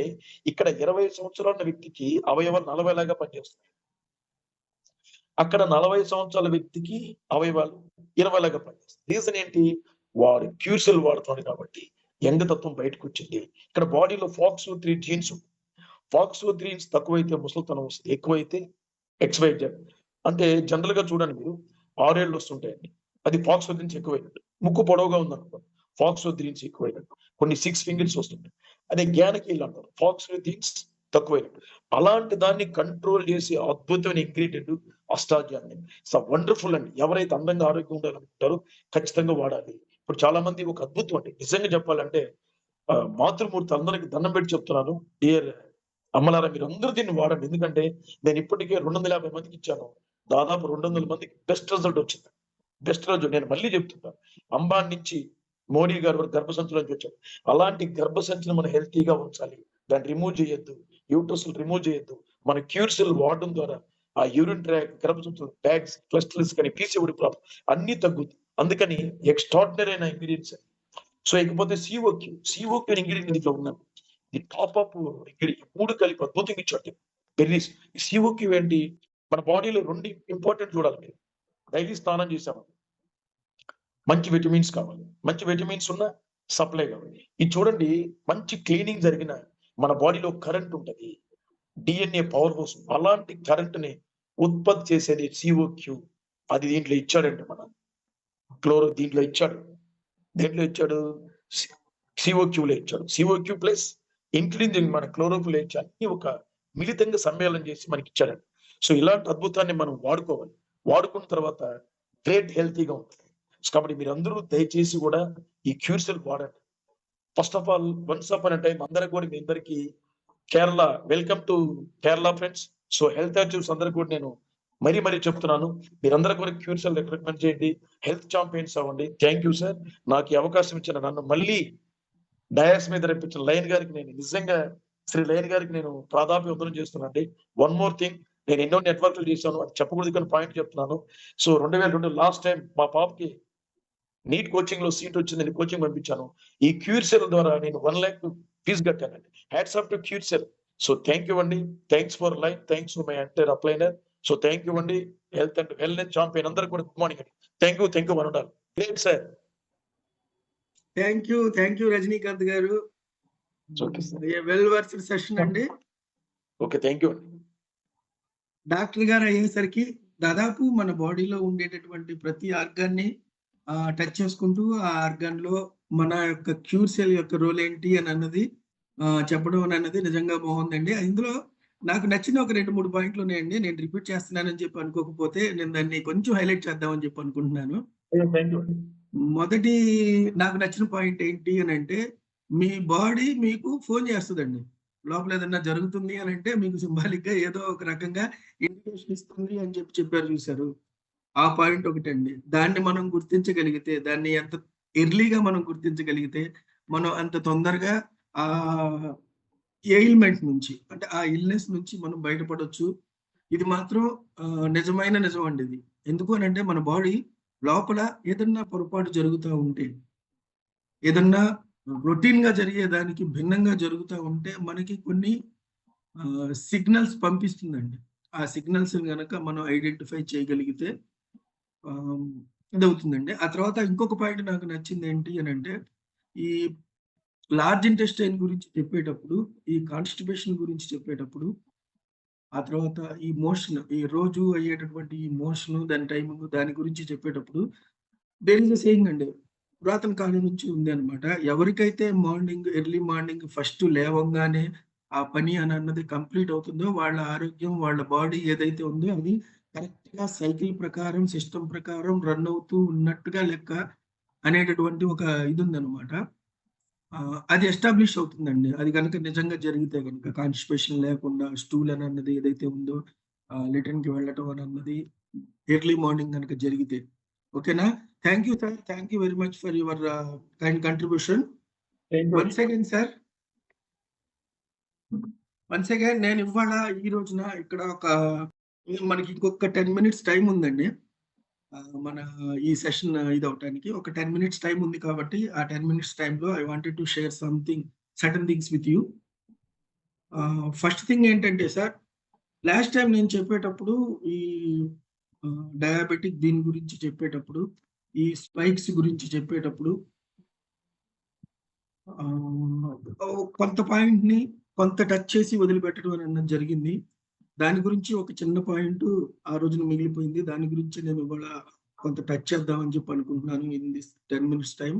ఇక్కడ 20 సంవత్సరాల వ్యక్తికి అవయవాలు 40 లాగా పనిచేస్తాయి, అక్కడ 40 సంవత్సరాల వ్యక్తికి అవయవాలు 20 లాగా పనిచేస్తాయి. రీజన్ ఏంటి? వాడు క్యూర్ సెల్ వాడుతున్నాడు కాబట్టి యంగ్ తత్వం బయటకు వచ్చింది. ఇక్కడ బాడీలో FOXO3 జీన్స్, FOXO3 తక్కువైతే ముసలితనం వస్తుంది, ఎక్కువైతే XYZ. అంటే జనరల్ గా చూడండి, మీరు 6 ఏళ్ళు వస్తుంటాయండి, అది FOXO3 ఎక్కువైనట్టు. ముక్కు పొడవుగా ఉందనుకో FOXO3 ఎక్కువైనట్టు. కొన్ని 6 ఫింగర్స్ వస్తుంటాయి, అదే జ్ఞానకీళ్ళు అంటారు, FOXO3 తక్కువైనట్టు. అలాంటి దాన్ని కంట్రోల్ చేసే అద్భుతమైన ఇంగ్రీడియంట్ అష్టాధ్యాన్ని. వండర్ఫుల్ అండి. ఎవరైతే అందంగా ఆరోగ్యం ఉండాలనుకుంటారో ఖచ్చితంగా వాడాలి. ఇప్పుడు చాలా మంది ఒక అద్భుతం అండి, నిజంగా చెప్పాలంటే మాతృమూర్తి అందరికి దండం పెట్టి చెప్తున్నాను. డియర్ అమ్మలారా, మీరు అందరూ దీన్ని వాడండి. ఎందుకంటే నేను ఇప్పటికే 250 మందికి ఇచ్చాను. దాదాపు 200 మందికి బెస్ట్ రిజల్ట్ వచ్చింది. బెస్ట్ రోజు నేను మళ్ళీ చెప్తున్నాను, అంబాన్ నుంచి మోడీ గారు వరకు గర్భసంచిలోంచి వచ్చారు. అలాంటి గర్భసంచిని మనం హెల్తీగా ఉంచాలి, దాన్ని రిమూవ్ చేయొద్దు, యూట్రస్ రిమూవ్ చేయొద్దు. మన క్యూర్ సెల్ వాడడం ద్వారా ఆ యూరిన్ ట్రాక్, గర్భసంచులు, బ్యాగ్స్, క్లస్టర్స్ కానీ పీసీఓడి ప్రాబ్లం అన్ని తగ్గుతుంది. అందుకని ఎక్స్ట్రాడినరీ అయిన ఇంగ్రీడియంట్స్. సో ఇకపోతే సిఓక్యూ ఇంగ్రీడియంట్ దీంట్లో ఉన్నాం. ఇది టాప్ అప్ ఇంగ్రీడియంట్, 3 కలిపి అద్భుతంగా ఇచ్చాడు బెర్రీస్. ఈ సిఓక్యూ ఏంటి, మన బాడీలో 2 ఇంపార్టెంట్ చూడాలి. మీరు డైలీ స్నానం చేసాము, మంచి విటమిన్స్ కావాలి, మంచి విటమిన్స్ ఉన్న సప్లై కావాలి. ఇది చూడండి, మంచి క్లీనింగ్ జరిగిన మన బాడీలో కరెంట్ ఉంటుంది, డిఎన్ఏ పవర్ వస్తుంది. అలాంటి కరెంట్ని ఉత్పత్తి చేసేది సిఓక్యూ. అది దీంట్లో ఇచ్చాడండి, మన దీంట్లో ఇచ్చాడు. దేంట్లో ఇచ్చాడు, సిఓక్యూలో ఇచ్చాడు. సిఓక్యూ ప్లస్ ఇంక్లూడింగ్ మన క్లోరోఫిల్ ఇచ్చాడు, అన్ని ఒక మిళితంగా సమ్మేళనం చేసి మనకి ఇచ్చాడండి. సో ఇలాంటి అద్భుతాన్ని మనం వాడుకోవాలి. వాడుకున్న తర్వాత గ్రేట్ హెల్తీగా ఉంటుంది. కాబట్టి మీరు అందరూ దయచేసి కూడా ఈ క్యూర్ సెల్ వాడండి. First of all, once upon a time అందరికి కూడా మీ అందరికి Kerala, welcome to Kerala friends. So health actives అందరికి కూడా నేను మరీ చెప్తున్నాను, మీరందరూ కూడా క్యూర్ సెల్ రికమెండ్ చేయండి, హెల్త్ ఛాంపియన్స్ అవ్వండి. థ్యాంక్ యూ సార్, నాకు ఈ అవకాశం ఇచ్చిన, నన్ను మళ్ళీ డయాస్ మీద రప్పించిన లయన్ గారికి నేను నిజంగా, శ్రీ లయన్ గారికి నేను ప్రాధాన్యత చేస్తున్నానండి. వన్ మోర్ థింగ్, నేను ఎన్నో నెట్వర్క్లు చేశాను, అది చెప్పకూడదు కానీ పాయింట్ చెప్తున్నాను. సో 2002 లాస్ట్ టైం మా పాపకి నీట్ కోచింగ్ లో సీట్ వచ్చింది, నేను కోచింగ్ పంపించాను. ఈ క్యూర్ సెల్ ద్వారా నేను 1 lakh ఫీజు కట్టానండి. Hats off to Cure Cell. So thank you అండి, thanks for life, thanks to my entire upliner. So thank you అండి, హెల్త్ అండ్ వెల్నెస్ ఛాంపియన్ అందరికి కూడా గుడ్ మార్నింగ్ అండి. థ్యాంక్ యూ మనోడాల్. Great sir. Thank you Rajinikanth గారు. వెల్ వర్స్డ్ సెషన్ అండి. ఓకే, థ్యాంక్ యూ అండి. డాక్టర్ గారు అయ్యేసరికి దాదాపు మన బాడీలో ఉండేటటువంటి ప్రతి ఆర్గాన్ని టచ్ చేసుకుంటూ ఆ ఆర్గాన్ లో మన యొక్క క్యూర్ సెల్ యొక్క రోల్ ఏంటి అని అన్నది చెప్పడం అన్నది నిజంగా బాగుందండి. ఇందులో నాకు నచ్చిన ఒక 2-3 పాయింట్లు ఉన్నాయండి. నేను రిపీట్ చేస్తున్నానని చెప్పి అనుకోకపోతే నేను దాన్ని కొంచెం హైలైట్ చేద్దామని చెప్పి అనుకుంటున్నాను. మొదటి నాకు నచ్చిన పాయింట్ ఏంటి అని అంటే, మీ బాడీ మీకు ఫోన్ చేస్తుందండి. లోపల ఏదన్నా జరుగుతుంది అని అంటే మీకు సింబాలిక్ గా ఏదో ఒక రకంగా ఇండికేషన్ ఇస్తుంది అని చెప్పారు చూసారు. ఆ పాయింట్ ఒకటండి. దాన్ని మనం గుర్తించగలిగితే, దాన్ని ఎంత ఎర్లీగా మనం గుర్తించగలిగితే, మనం అంత తొందరగా ఆ ఎయిల్మెంట్ నుంచి, అంటే ఆ ఇల్నెస్ నుంచి మనం బయటపడవచ్చు. ఇది మాత్రం నిజమైన నిజం అండి ఇది. ఎందుకు అని అంటే, మన బాడీ లోపల ఏదన్నా పొరపాటు జరుగుతూ ఉంటే, ఏదన్నా రొటీన్ గా జరిగేదానికి భిన్నంగా జరుగుతూ ఉంటే మనకి కొన్ని సిగ్నల్స్ పంపిస్తుందండి. ఆ సిగ్నల్స్ గనక మనం ఐడెంటిఫై చేయగలిగితే ఇదవుతుందండి. ఆ తర్వాత ఇంకొక పాయింట్ నాకు నచ్చింది ఏంటి అని అంటే, ఈ లార్జ్ ఇంటెస్టైన్ గురించి చెప్పేటప్పుడు, ఈ కాన్స్టిపేషన్ గురించి చెప్పేటప్పుడు, ఆ తర్వాత ఈ మోషన్, ఈ రోజు అయ్యేటటువంటి ఈ మోషన్, దాని టైమింగ్, దాని గురించి చెప్పేటప్పుడు దేర్ ఇస్ ఎ సేయింగ్ అండి, పురాతన కాలం నుంచి ఉంది అనమాట. ఎవరికైతే ఎర్లీ మార్నింగ్ ఫస్ట్ లేవంగానే ఆ పని అని అన్నది కంప్లీట్ అవుతుందో, వాళ్ళ ఆరోగ్యం, వాళ్ళ బాడీ ఏదైతే ఉందో అది కరెక్ట్ గా సైకిల్ ప్రకారం, సిస్టమ్ ప్రకారం రన్ అవుతూ ఉన్నట్టుగా లెక్క అనేటటువంటి ఒక ఇది ఉందన్నమాట. అది ఎస్టాబ్లిష్ అవుతుందండి. అది కనుక నిజంగా జరిగితే కనుక, కాన్స్టిపేషన్ లేకుండా స్టూల్ అని అన్నది ఏదైతే ఉందో, లిటన్ కి వెళ్ళటం అని అన్నది ఎర్లీ మార్నింగ్ కనుక జరిగితే. ఓకేనా? Thank you sir, thank you very much for your kind contribution. Once again sir, once again నేను ఇవాళ ఈ రోజున ఇక్కడ మనకి ఇంకొక 10 minutes టైం ఉందండి. మన ఈ సెషన్ ఇది అవటానికి ఒక 10 minutes టైం ఉంది కాబట్టి, ఆ 10 minutes టైంలో I wanted to share certain things with you. First thing ఏంటంటే సార్, లాస్ట్ టైం నేను చెప్పేటప్పుడు ఈ డయాబెటిక్ దీని గురించి చెప్పేటప్పుడు, ఈ స్పైక్స్ గురించి చెప్పేటప్పుడు కొంత పాయింట్ ని కొంత టచ్ చేసి వదిలిపెట్టడం అన్నది జరిగింది. దాని గురించి ఒక చిన్న పాయింట్ ఆ రోజున మిగిలిపోయింది. దాని గురించి నేను ఇవాళ కొంత టచ్ చేద్దామని చెప్పి అనుకుంటున్నాను in this 10 minutes time.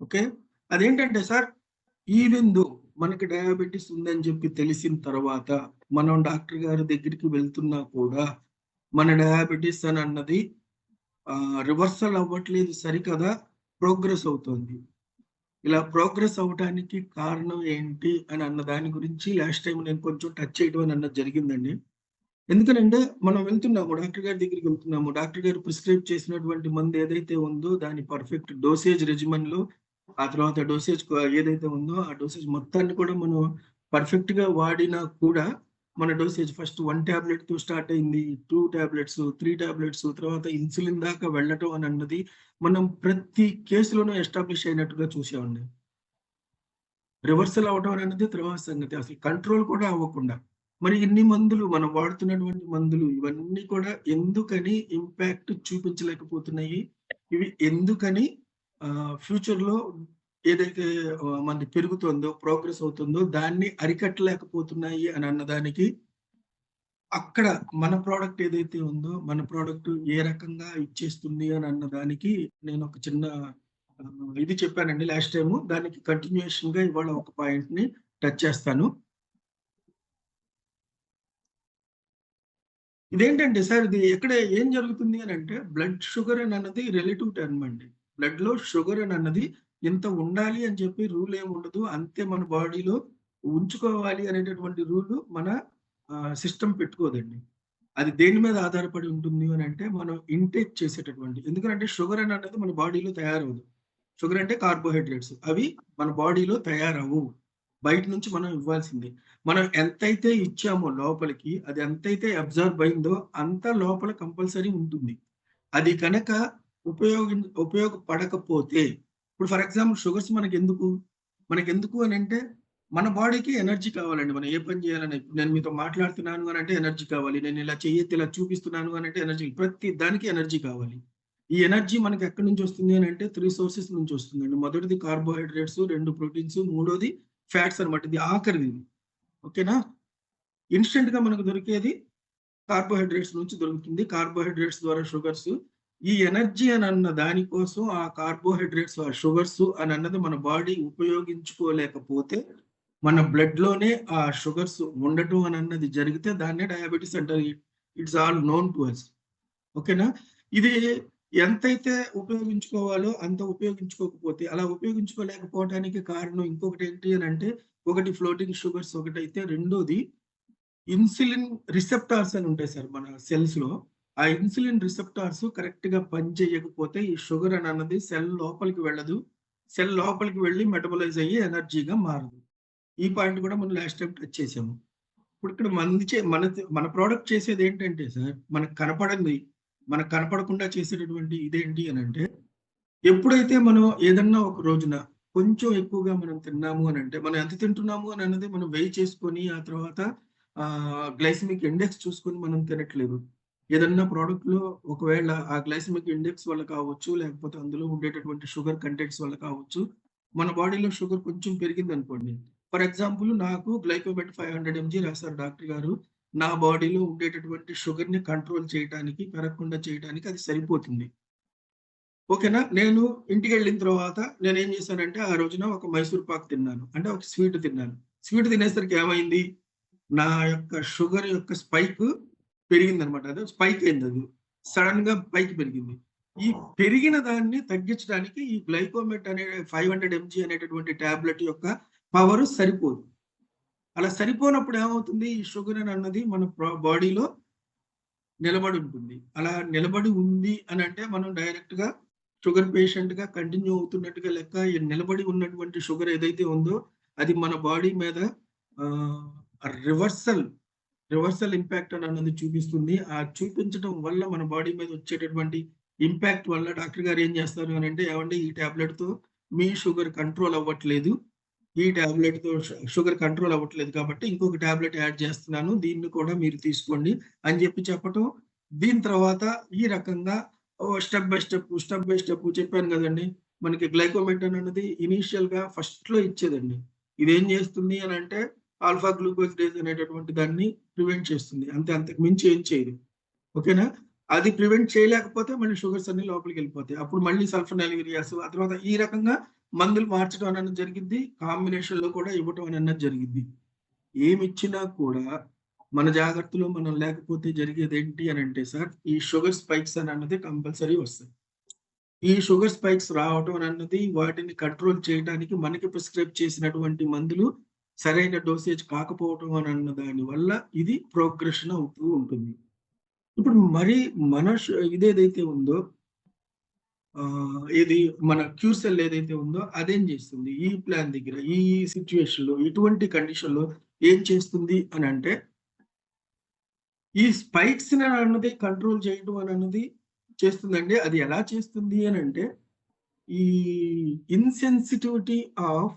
Okay, అదేంటంటే సార్, ఈవెన్ దో మనకి డయాబెటీస్ ఉందని చెప్పి తెలిసిన తర్వాత మనం డాక్టర్ గారి దగ్గరికి వెళ్తున్నా కూడా మన డయాబెటీస్ అని అన్నది రివర్సల్ అవ్వట్లేదు సరికదా, ప్రోగ్రెస్ అవుతుంది. ఇలా ప్రోగ్రెస్ అవటానికి కారణం ఏంటి అని అన్న దాని గురించి లాస్ట్ టైం నేను కొంచెం టచ్ చేయడం అని అన్నది జరిగిందండి. ఎందుకనంటే మనం వెళ్తున్నాము, డాక్టర్ గారి దగ్గరికి వెళ్తున్నాము. డాక్టర్ గారు ప్రిస్క్రైబ్ చేసినటువంటి మందు ఏదైతే ఉందో దాని పర్ఫెక్ట్ డోసేజ్ రెజిమెన్‌లో, ఆ తర్వాత డోసేజ్ ఏదైతే ఉందో ఆ డోసేజ్ మొత్తాన్ని కూడా మనం పర్ఫెక్ట్‌గా వాడినా కూడా మన డోసేజ్ ఫస్ట్ 1 టాబ్లెట్‌తో స్టార్ట్ అయింది. 2 టాబ్లెట్స్, 3 టాబ్లెట్స్, తర్వాత ఇన్సులిన్ దాకా వెళ్ళటం అని అన్నది మనం ప్రతి కేసులోనూ ఎస్టాబ్లిష్ అయినట్టుగా చూసామండి. రివర్సల్ అవ్వడం అనేది తర్వాత సంగతి. అసలు కంట్రోల్ కూడా అవ్వకుండా. మరి ఇన్ని మందులు మనం వాడుతున్నటువంటి మందులు ఇవన్నీ కూడా ఎందుకని ఇంపాక్ట్ చూపించలేకపోతున్నాయి? ఇవి ఎందుకని ఫ్యూచర్‌లో ఏదైతే మనది పెరుగుతుందో, ప్రోగ్రెస్ అవుతుందో దాన్ని అరికట్టలేకపోతున్నాయి అని అన్నదానికి అక్కడ మన ప్రోడక్ట్ ఏదైతే ఉందో, మన ప్రోడక్ట్ ఏ రకంగా ఇచ్చేస్తుంది అని అన్నదానికి నేను ఒక చిన్న ఇది చెప్పానండి లాస్ట్ టైము. దానికి కంటిన్యూయేషన్‌గా ఇవాళ ఒక పాయింట్‌ని టచ్ చేస్తాను. ఇదేంటంటే సార్ ఇది ఎక్కడ ఏం జరుగుతుంది అని అంటే బ్లడ్ షుగర్ అని అన్నది రిలేటివ్ టర్మ్ అండి. బ్లడ్‌లో షుగర్ అని అన్నది ఇంత ఉండాలి అని చెప్పి రూల్ ఏమి ఉండదు. అంతే మన బాడీలో ఉంచుకోవాలి అనేటటువంటి రూల్ మన సిస్టమ్ పెట్టుకోదండి. అది దేని మీద ఆధారపడి ఉంటుంది అని అంటే మనం ఇంటేక్ చేసేటటువంటి, ఎందుకంటే షుగర్ అని అన్నది మన బాడీలో తయారవ్వదు. షుగర్ అంటే కార్బోహైడ్రేట్స్. అవి మన బాడీలో తయారవ్వవు. బయట నుంచి మనం ఇవ్వాల్సిందే. మనం ఎంతైతే ఇచ్చామో లోపలికి, అది ఎంతైతే అబ్జర్వ్ అయిందో అంత లోపల కంపల్సరీ ఉంటుంది. అది కనుక ఉపయోగపడకపోతే, ఇప్పుడు ఫర్ ఎగ్జాంపుల్ షుగర్స్ మనకెందుకు అని అంటే మన బాడీకి ఎనర్జీ కావాలండి. మనం ఏ పని చేయాలని, నేను మీతో మాట్లాడుతున్నాను అని అంటే ఎనర్జీ కావాలి. నేను ఇలా చెయ్యెత్తి ఇలా చూపిస్తున్నాను అని అంటే ఎనర్జీ, ప్రతి దానికి ఎనర్జీ కావాలి. ఈ ఎనర్జీ మనకి ఎక్కడి నుంచి వస్తుంది అని అంటే 3 సోర్సెస్ నుంచి వస్తుందండి. మొదటిది కార్బోహైడ్రేట్స్, 2 ప్రోటీన్స్, మూడోది ఫ్యాట్స్ అన్నమాట. ఇది ఆఖరిది. ఓకేనా? ఇన్‌స్టంట్‌గా మనకు దొరికేది కార్బోహైడ్రేట్స్ నుంచి దొరుకుతుంది. కార్బోహైడ్రేట్స్ ద్వారా షుగర్స్. ఈ ఎనర్జీ అని అన్న దాని కోసం ఆ కార్బోహైడ్రేట్స్, ఆ షుగర్స్ అని అన్నది మన బాడీ ఉపయోగించుకోలేకపోతే, మన బ్లడ్‌లోనే ఆ షుగర్స్ ఉండటం అని అన్నది జరిగితే దాన్నే డయాబెటిస్ అంటారు. It's all known to us. ఓకేనా? ఇది ఎంతైతే ఉపయోగించుకోవాలో అంత ఉపయోగించుకోకపోతే, అలా ఉపయోగించుకోలేకపోవడానికి కారణం ఇంకొకటి ఏంటి అని అంటే, ఒకటి ఫ్లోటింగ్ షుగర్స్ ఒకటైతే, రెండోది ఇన్సులిన్ రిసెప్టార్స్ అని ఉంటాయి సార్ మన సెల్స్‌లో. ఆ ఇన్సులిన్ రిసెప్టార్స్ కరెక్ట్‌గా పనిచేయకపోతే ఈ షుగర్ అని అన్నది సెల్ లోపలికి వెళ్ళదు. సెల్ లోపలికి వెళ్ళి మెటబలైజ్ అయ్యి ఎనర్జీగా మారదు. ఈ పాయింట్ కూడా మనం లాస్ట్ టైం టచ్ చేసాము. ఇప్పుడు ఇక్కడ మన ప్రోడక్ట్ చేసేది ఏంటంటే సార్, మనకు కనపడకుండా చేసేటటువంటి ఇదేంటి అని అంటే, ఎప్పుడైతే మనం ఏదన్నా ఒక రోజున కొంచెం ఎక్కువగా మనం తిన్నాము అని అంటే, మనం ఎంత తింటున్నాము అని అన్నది మనం వెయ్ చేసుకొని, ఆ తర్వాత గ్లైసెమిక్ ఇండెక్స్ చూసుకొని మనం తినట్లేదు. ఏదన్నా ప్రోడక్ట్‌లో ఒకవేళ ఆ గ్లైసెమిక్ ఇండెక్స్ వల్ల కావచ్చు, లేకపోతే అందులో ఉండేటటువంటి షుగర్ కంటెంట్స్ వల్ల కావచ్చు, మన బాడీలో షుగర్ కొంచెం పెరిగిందనుకోండి. ఫర్ ఎగ్జాంపుల్ నాకు గ్లైకోమెట్ 500 ఎంజీ రాశారు డాక్టర్ గారు. నా బాడీలో ఉండేటటువంటి షుగర్‌ని కంట్రోల్ చేయటానికి, పెరగకుండా చేయటానికి అది సరిపోతుంది. ఓకేనా? నేను ఇంటికెళ్ళిన తర్వాత నేనేం చేశానంటే, ఆ రోజున ఒక మైసూర్ పాక్ తిన్నాను. అంటే ఒక స్వీట్ తిన్నాను. స్వీట్ తినేసరికి ఏమైంది? నా యొక్క షుగర్ యొక్క స్పైక్ పెరిగిందనమాట. అది స్పైక్ అయింది అది. సడెన్‌గా పైకి పెరిగింది. ఈ పెరిగిన దాన్ని తగ్గించడానికి ఈ గ్లైకోమెట్ అనే 500 ఎంజీ అనేటటువంటి టాబ్లెట్ యొక్క పవర్ సరిపోదు. అలా సరిపోనప్పుడు ఏమవుతుంది? ఈ షుగర్ అని అన్నది మన బాడీలో నిలబడి ఉంటుంది. అలా నిలబడి ఉంది అని అంటే మనం డైరెక్ట్‌గా షుగర్ పేషెంట్‌గా కంటిన్యూ అవుతున్నట్టుగా లెక్క. ఈ నిలబడి ఉన్నటువంటి షుగర్ ఏదైతే ఉందో అది మన బాడీ మీద రివర్సల్ ఇంపాక్ట్ అని అన్నది చూపిస్తుంది. ఆ చూపించడం వల్ల మన బాడీ మీద వచ్చేటటువంటి ఇంపాక్ట్ వల్ల డాక్టర్ గారు ఏం చేస్తారు అని అంటే, ఏవండీ ఈ టాబ్లెట్‌తో మీ షుగర్ కంట్రోల్ అవ్వట్లేదు. ఈ టాబ్లెట్‌తో షుగర్ కంట్రోల్ అవ్వట్లేదు కాబట్టి ఇంకొక టాబ్లెట్ యాడ్ చేస్తున్నాను. దీన్ని కూడా మీరు తీసుకోండి అని చెప్పటం. దీని తర్వాత ఈ రకంగా స్టెప్ బై స్టెప్ చెప్పాను కదండీ. మనకి గ్లైకోమెట్ అన్నది ఇనీషియల్‌గా ఫస్ట్‌లో ఇచ్చేదండి. ఇదేం చేస్తుంది అని అంటే ఆల్ఫా గ్లూకోసిడేజ్ అనేటటువంటి దాన్ని ప్రివెంట్ చేస్తుంది. అంతకు మించి ఏం చేయదు. ఓకేనా? అది ప్రివెంట్ చేయలేకపోతే మళ్ళీ షుగర్స్ అన్ని లోపలికి వెళ్ళిపోతాయి. అప్పుడు మళ్ళీ సల్ఫోనైల్యూరియాస్, ఆ తర్వాత ఈ రకంగా మందులు మార్చడం అనేది జరిగిద్ది. కాంబినేషన్‌లో కూడా ఇవ్వటం అనేది జరిగిద్ది. ఏమిచ్చినా కూడా మన జాగ్రత్తలో మనం లేకపోతే జరిగేది ఏంటి అని అంటే సార్, ఈ షుగర్ స్పైక్స్ అని అన్నది కంపల్సరీ వస్తాయి. ఈ షుగర్ స్పైక్స్ రావటం అన్నది వాటిని కంట్రోల్ చేయడానికి మనకి ప్రిస్క్రైబ్ చేసినటువంటి మందులు సరైన డోసేజ్ కాకపోవటం అని అన్న దాని వల్ల ఇది ప్రోగ్రెషన్ అవుతూ ఉంటుంది. ఇప్పుడు మరి మన ఇదేదైతే ఉందో ఇది మన క్యూర్సెల్ ఏదైతే ఉందో అదేం చేస్తుంది ఈ ప్లాన్ దగ్గర, ఈ సిచ్యువేషన్ లో, ఇటువంటి కండిషన్ లో ఏం చేస్తుంది అని అంటే, ఈ స్పైక్స్ అన్నది కంట్రోల్ చేయడం అని అన్నది చేస్తుందండి. అది ఎలా చేస్తుంది అని అంటే, ఈ ఇన్సెన్సిటివిటీ ఆఫ్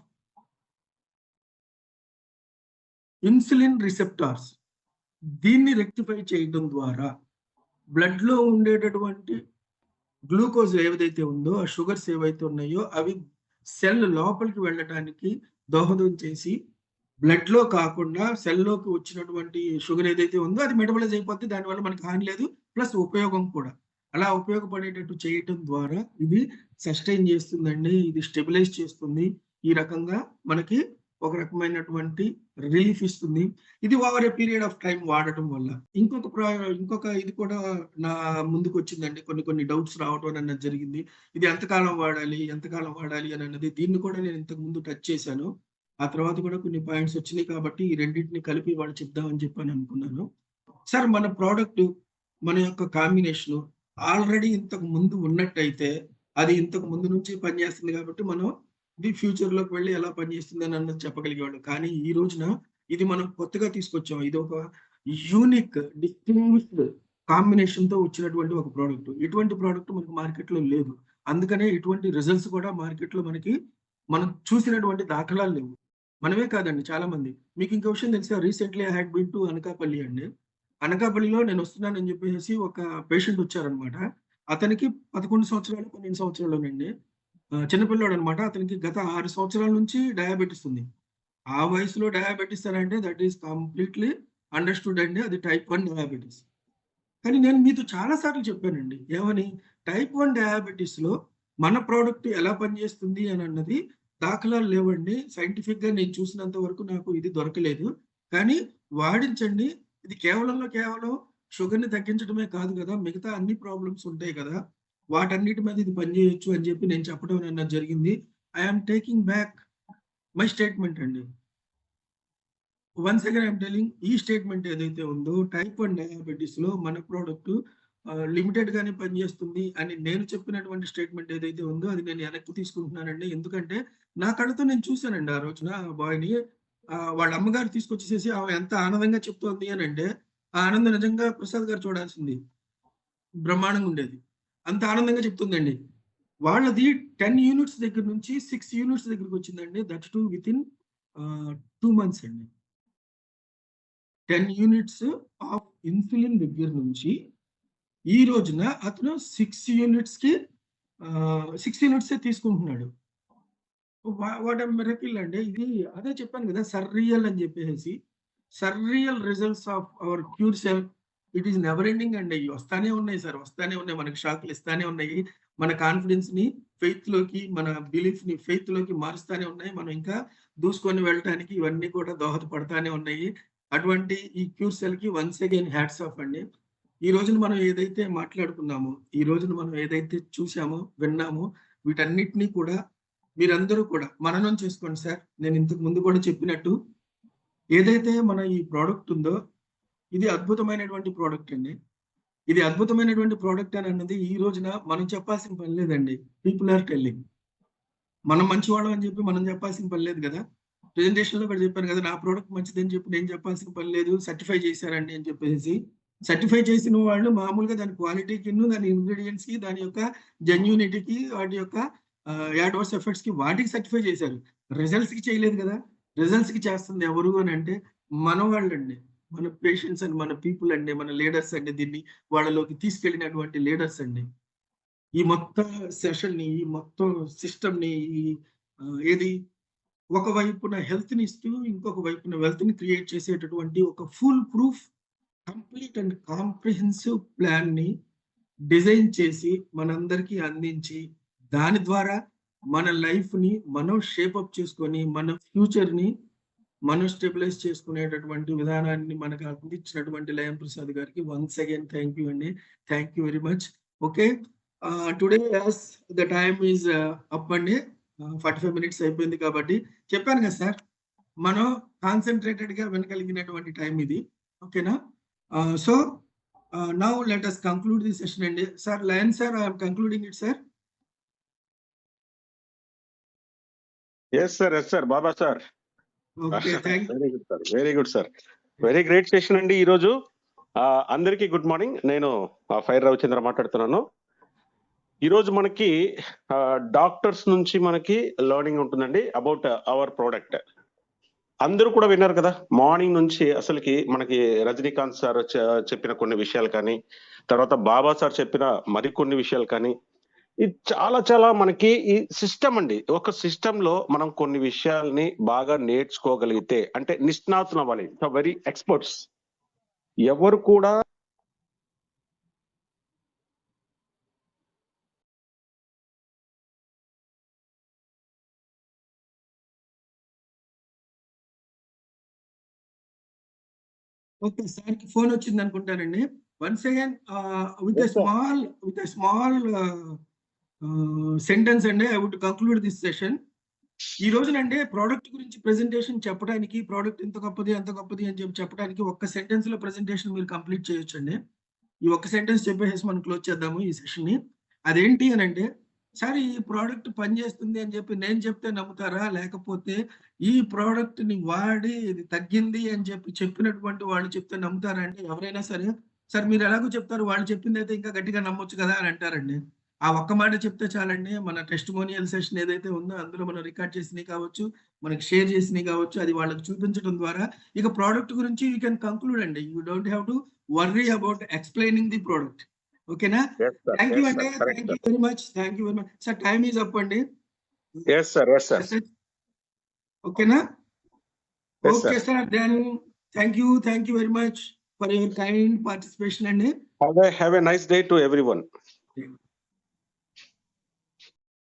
ఇన్సులిన్ రిసెప్టార్స్ దీన్ని రెక్టిఫై చేయడం ద్వారా బ్లడ్ లో ఉండేటటువంటి గ్లూకోజ్ ఏదైతే ఉందో, ఆ షుగర్స్ ఏవైతే ఉన్నాయో అవి సెల్ లోపలికి వెళ్ళటానికి దోహదం చేసి బ్లడ్ లో కాకుండా సెల్లోకి వచ్చినటువంటి షుగర్ ఏదైతే ఉందో అది మెటబలైజ్ అయిపోతుంది. దానివల్ల మనకి హాని లేదు, ప్లస్ ఉపయోగం కూడా. అలా ఉపయోగపడేటట్టు చేయటం ద్వారా ఇది సస్టైన్ చేస్తుందండి, ఇది స్టెబిలైజ్ చేస్తుంది. ఈ రకంగా మనకి ఒక రకమైనటువంటి రిలీఫ్ ఇస్తుంది. ఇది over a period of time వాడటం వల్ల. ఇంకొక ఇది కూడా నా ముందుకు వచ్చిందండి. కొన్ని డౌట్స్ రావడం అన్నది జరిగింది. ఇది ఎంతకాలం వాడాలి అని అన్నది, దీన్ని కూడా నేను ఇంతకు ముందు టచ్ చేశాను. ఆ తర్వాత కూడా కొన్ని పాయింట్స్ వచ్చినాయి కాబట్టి ఈ రెండింటిని కలిపి వాళ్ళు చెప్దామని చెప్పని అనుకున్నాను. సార్, మన ప్రోడక్ట్, మన యొక్క కాంబినేషన్ ఆల్రెడీ ఇంతకు ముందు ఉన్నట్టయితే అది ఇంతకు ముందు నుంచి పనిచేస్తుంది కాబట్టి మనం ఇది ఫ్యూచర్ లోకి వెళ్ళి ఎలా పనిచేస్తుంది అని అన్నది చెప్పగలిగేవాడు. కానీ ఈ రోజున ఇది మనం కొత్తగా తీసుకొచ్చాం. ఇది ఒక యూనిక్ డిస్టింగ్విష్డ్ కాంబినేషన్ తో వచ్చినటువంటి ఒక ప్రోడక్ట్. ఇటువంటి ప్రోడక్ట్ మనకు మార్కెట్ లో లేదు. అందుకనే ఇటువంటి రిజల్ట్స్ కూడా మార్కెట్ లో మనం చూసినటువంటి దాఖలాలు లేవు. మనమే కాదండి, చాలా మంది. మీకు ఇంకో విషయం తెలుసా? Recently I had been to Anakapalli అండి. అనకాపల్లిలో నేను వస్తున్నానని చెప్పేసి ఒక పేషెంట్ వచ్చారనమాట. అతనికి 11 సంవత్సరాలు 12 సంవత్సరాలునండి. చిన్నపిల్లాడు అనమాట. అతనికి గత 6 సంవత్సరాల నుంచి డయాబెటీస్ ఉంది. ఆ వయసులో డయాబెటీస్ అని అంటే దట్ ఈస్ కంప్లీట్లీ అండర్స్టూడ్ అండి. అది టైప్ 1 డయాబెటీస్. కానీ నేను మీతో చాలా సార్లు చెప్పానండి, ఏమని, టైప్ 1 డయాబెటీస్ లో మన ప్రోడక్ట్ ఎలా పనిచేస్తుంది అని అన్నది దాఖలాలు లేవండి. సైంటిఫిక్ గా నేను చూసినంత వరకు నాకు ఇది దొరకలేదు. కానీ వాడించండి. ఇది కేవలం షుగర్ ని తగ్గించడమే కాదు కదా, మిగతా అన్ని ప్రాబ్లమ్స్ ఉంటాయి కదా, వాటన్నిటి మీద ఇది పనిచేయొచ్చు అని చెప్పి నేను చెప్పడం అన్నది జరిగింది. I'm taking back my statement అండి. వన్స్ అగైన్ ఐఎమ్ టెలింగ్, ఈ స్టేట్మెంట్ ఏదైతే ఉందో టైప్ 1 డయాబెటీస్ లో మన ప్రోడక్ట్ లిమిటెడ్ గానే పనిచేస్తుంది అని నేను చెప్పినటువంటి స్టేట్మెంట్ ఏదైతే ఉందో అది నేను వెనక్కి తీసుకుంటున్నానండి. ఎందుకంటే నా కళ్ళతో నేను చూశానండి ఆ రోజున ఆ బాయ్ని. వాళ్ళ అమ్మగారు తీసుకొచ్చేసేసి ఆమె ఎంత ఆనందంగా చెప్తోంది అని అంటే, ఆ ఆనందం నిజంగా ప్రసాద్ గారు చూడాల్సింది, బ్రహ్మాండంగా ఉండేది. అంత ఆనందంగా చెప్తుందండి. వాళ్ళది 10 యూనిట్స్ దగ్గర నుంచి 6 యూనిట్స్ దగ్గరికి వచ్చిందండి. That to with in 2 months అండి. 10 యూనిట్స్ ఆఫ్ ఇన్సులిన్ దగ్గర నుంచి ఈ రోజున అతను 6 యూనిట్స్ తీసుకుంటున్నాడు. వాట్ ఎ మిరకిల్ అండి. ఇది అదే చెప్పాను కదా, సర్రియల్ అని చెప్పేసి. Surreal results of our cure cell. It is never ending అండి. వస్తానే ఉన్నాయి సార్, వస్తానే ఉన్నాయి. మనకి షాక్లు ఇస్తానే ఉన్నాయి. మన కాన్ఫిడెన్స్ ని ఫెయిత్ లోకి, మన బిలీఫ్ ని ఫెయిత్ లోకి మారుస్తానే ఉన్నాయి. మనం ఇంకా దూసుకొని వెళ్ళటానికి ఇవన్నీ కూడా దోహదపడతానే ఉన్నాయి. అటువంటి ఈ క్యూర్ సెల్ కి వన్స్ అగైన్ హ్యాట్స్ ఆఫ్ అండి. ఈ రోజున మనం ఏదైతే మాట్లాడుకున్నామో, ఈ రోజున మనం ఏదైతే చూసామో, విన్నామో, వీటన్నిటినీ కూడా మీరందరూ కూడా మననం చేసుకోండి సార్. నేను ఇంతకు ముందు కూడా చెప్పినట్టు ఏదైతే మన ఈ ప్రోడక్ట్ ఉందో ఇది అద్భుతమైనటువంటి ప్రోడక్ట్ అండి. ఇది అద్భుతమైనటువంటి ప్రోడక్ట్ అని అన్నది ఈ రోజున మనం చెప్పాల్సిన పని లేదండి. People are telling. మనం మంచివాళ్ళం అని చెప్పి మనం చెప్పాల్సిన పని లేదు కదా. ప్రెజెంటేషన్ లో కూడా చెప్పాను కదా, నా ప్రోడక్ట్ మంచిదని చెప్పి నేను చెప్పాల్సిన పని లేదు. సర్టిఫై చేశారండి అని చెప్పేసి. సర్టిఫై చేసిన వాళ్ళు మామూలుగా దాని క్వాలిటీకి, దాని ఇంగ్రీడియంట్స్ కి, దాని యొక్క జెన్యూనిటీకి, వాటి యొక్క యాడ్వర్స్ ఎఫెక్ట్స్ కి వాటికి సర్టిఫై చేశారు. రిజల్ట్స్ కి చేయలేదు కదా. రిజల్ట్స్ కి చేస్తుంది ఎవరు అని అంటే మన వాళ్ళండి, మన పేషెంట్స్ అండి, మన పీపుల్ అండి, మన లీడర్స్ అండి. దీన్ని వాళ్ళలోకి తీసుకెళ్ళినటువంటి లీడర్స్ అండి. ఈ మొత్తం సెషన్ ని, ఈ మొత్తం సిస్టమ్ ని, ఏది ఒక వైపున హెల్త్ ని ఇస్తూ ఇంకొక వైపున వెల్త్ ని క్రియేట్ చేసేటటువంటి ఒక full proof complete and comprehensive plan ని డిజైన్ చేసి మనందరికీ అందించి, దాని ద్వారా మన లైఫ్ ని మనం షేప్అప్ చేసుకొని, మన ఫ్యూచర్ ని మనం స్టెబిలైజ్ చేసుకునేటటువంటి విధానాన్ని మనకు అందించినటువంటి లయం ప్రసాద్ గారికి వన్స్ అగైన్ థ్యాంక్ యూ అండి. Thank you very much. Okay, today as the time is up అండి. 45 minutes అయిపోయింది కాబట్టి చెప్పాను కదా సార్, మనం కాన్సన్ట్రేటెడ్ గా వినగలిగినటువంటి టైం ఇది. ఓకేనా? So now let us conclude the session అండి. Sir Lion sir, I'm concluding it sir. Yes sir Baba sir. Okay, thank very good sir, very good sir, very great session అండి ఈరోజు. అందరికీ గుడ్ మార్నింగ్. నేను ఫైర్ రవిచంద్ర మాట్లాడుతున్నాను. ఈరోజు మనకి డాక్టర్స్ నుంచి మనకి లెర్నింగ్ ఉంటుందండి అబౌట్ అవర్ ప్రోడక్ట్. అందరూ కూడా విన్నారు కదా మార్నింగ్ నుంచి. అసలుకి మనకి రజనీకాంత్ సార్ చెప్పిన కొన్ని విషయాలు కానీ, తర్వాత బాబా సార్ చెప్పిన మరికొన్ని విషయాలు కానీ, ఇది చాలా చాలా మనకి ఈ సిస్టమ్ అండి. ఒక సిస్టమ్ లో మనం కొన్ని విషయాల్ని బాగా నేర్చుకోగలిగితే, అంటే నిష్ణాతులు అవ్వాలి, వెరీ ఎక్స్పర్ట్స్. ఎవరు కూడా ఓకే, సార్ కి ఫోన్ వచ్చింది అనుకుంటానండి. Once again with Yes, sir. Small sentence అండి, I would conclude this session. ఈ రోజునంటే ప్రోడక్ట్ గురించి ప్రెజెంటేషన్ చెప్పడానికి, ప్రోడక్ట్ ఇంత గొప్పది అంత గొప్పది అని చెప్పి చెప్పడానికి ఒక్క సెంటెన్స్ లో ప్రెజెంటేషన్ మీరు కంప్లీట్ చేయొచ్చండి. ఈ ఒక్క సెంటెన్స్ చెప్పేసి మనం క్లోజ్ చేద్దాము ఈ సెషన్ ని. అదేంటి అని అంటే, సార్ ఈ ప్రోడక్ట్ పనిచేస్తుంది అని చెప్పి నేను చెప్తే నమ్ముతారా, లేకపోతే ఈ ప్రోడక్ట్ ని వాడి ఇది తగ్గింది అని చెప్పి చెప్పినటువంటి వాళ్ళు చెప్తే నమ్ముతారా అంటే, ఎవరైనా సరే సార్ మీరు ఎలాగో చెప్తారు, వాళ్ళు చెప్పింది అయితే ఇంకా గట్టిగా నమ్మొచ్చు కదా అని అంటారండి. ఆ ఒక్క మాట చెప్తే చాలండి. మన టెస్టిమోనియల్ సెషన్ ఏదైతే ఉందో అందులో మనం రికార్డ్ చేసినవి కావచ్చు, మనకి షేర్ చేసినవి కావచ్చు, అది వాళ్ళకి చూపించడం ద్వారా ఇక ప్రోడక్ట్ గురించి యూ కెన్ కంక్లూడ్ అండి. You don't have to worry about explaining the product. ఓకేనా? Yes, sir. Thank you Yes, అండి, sir. Correct, thank you very much, thank you very much. Sir time is up అండి. Yes sir. ఓకేనా? Yes, okay sir, then thank you very much for your kind participation అండి. Have a nice day to everyone.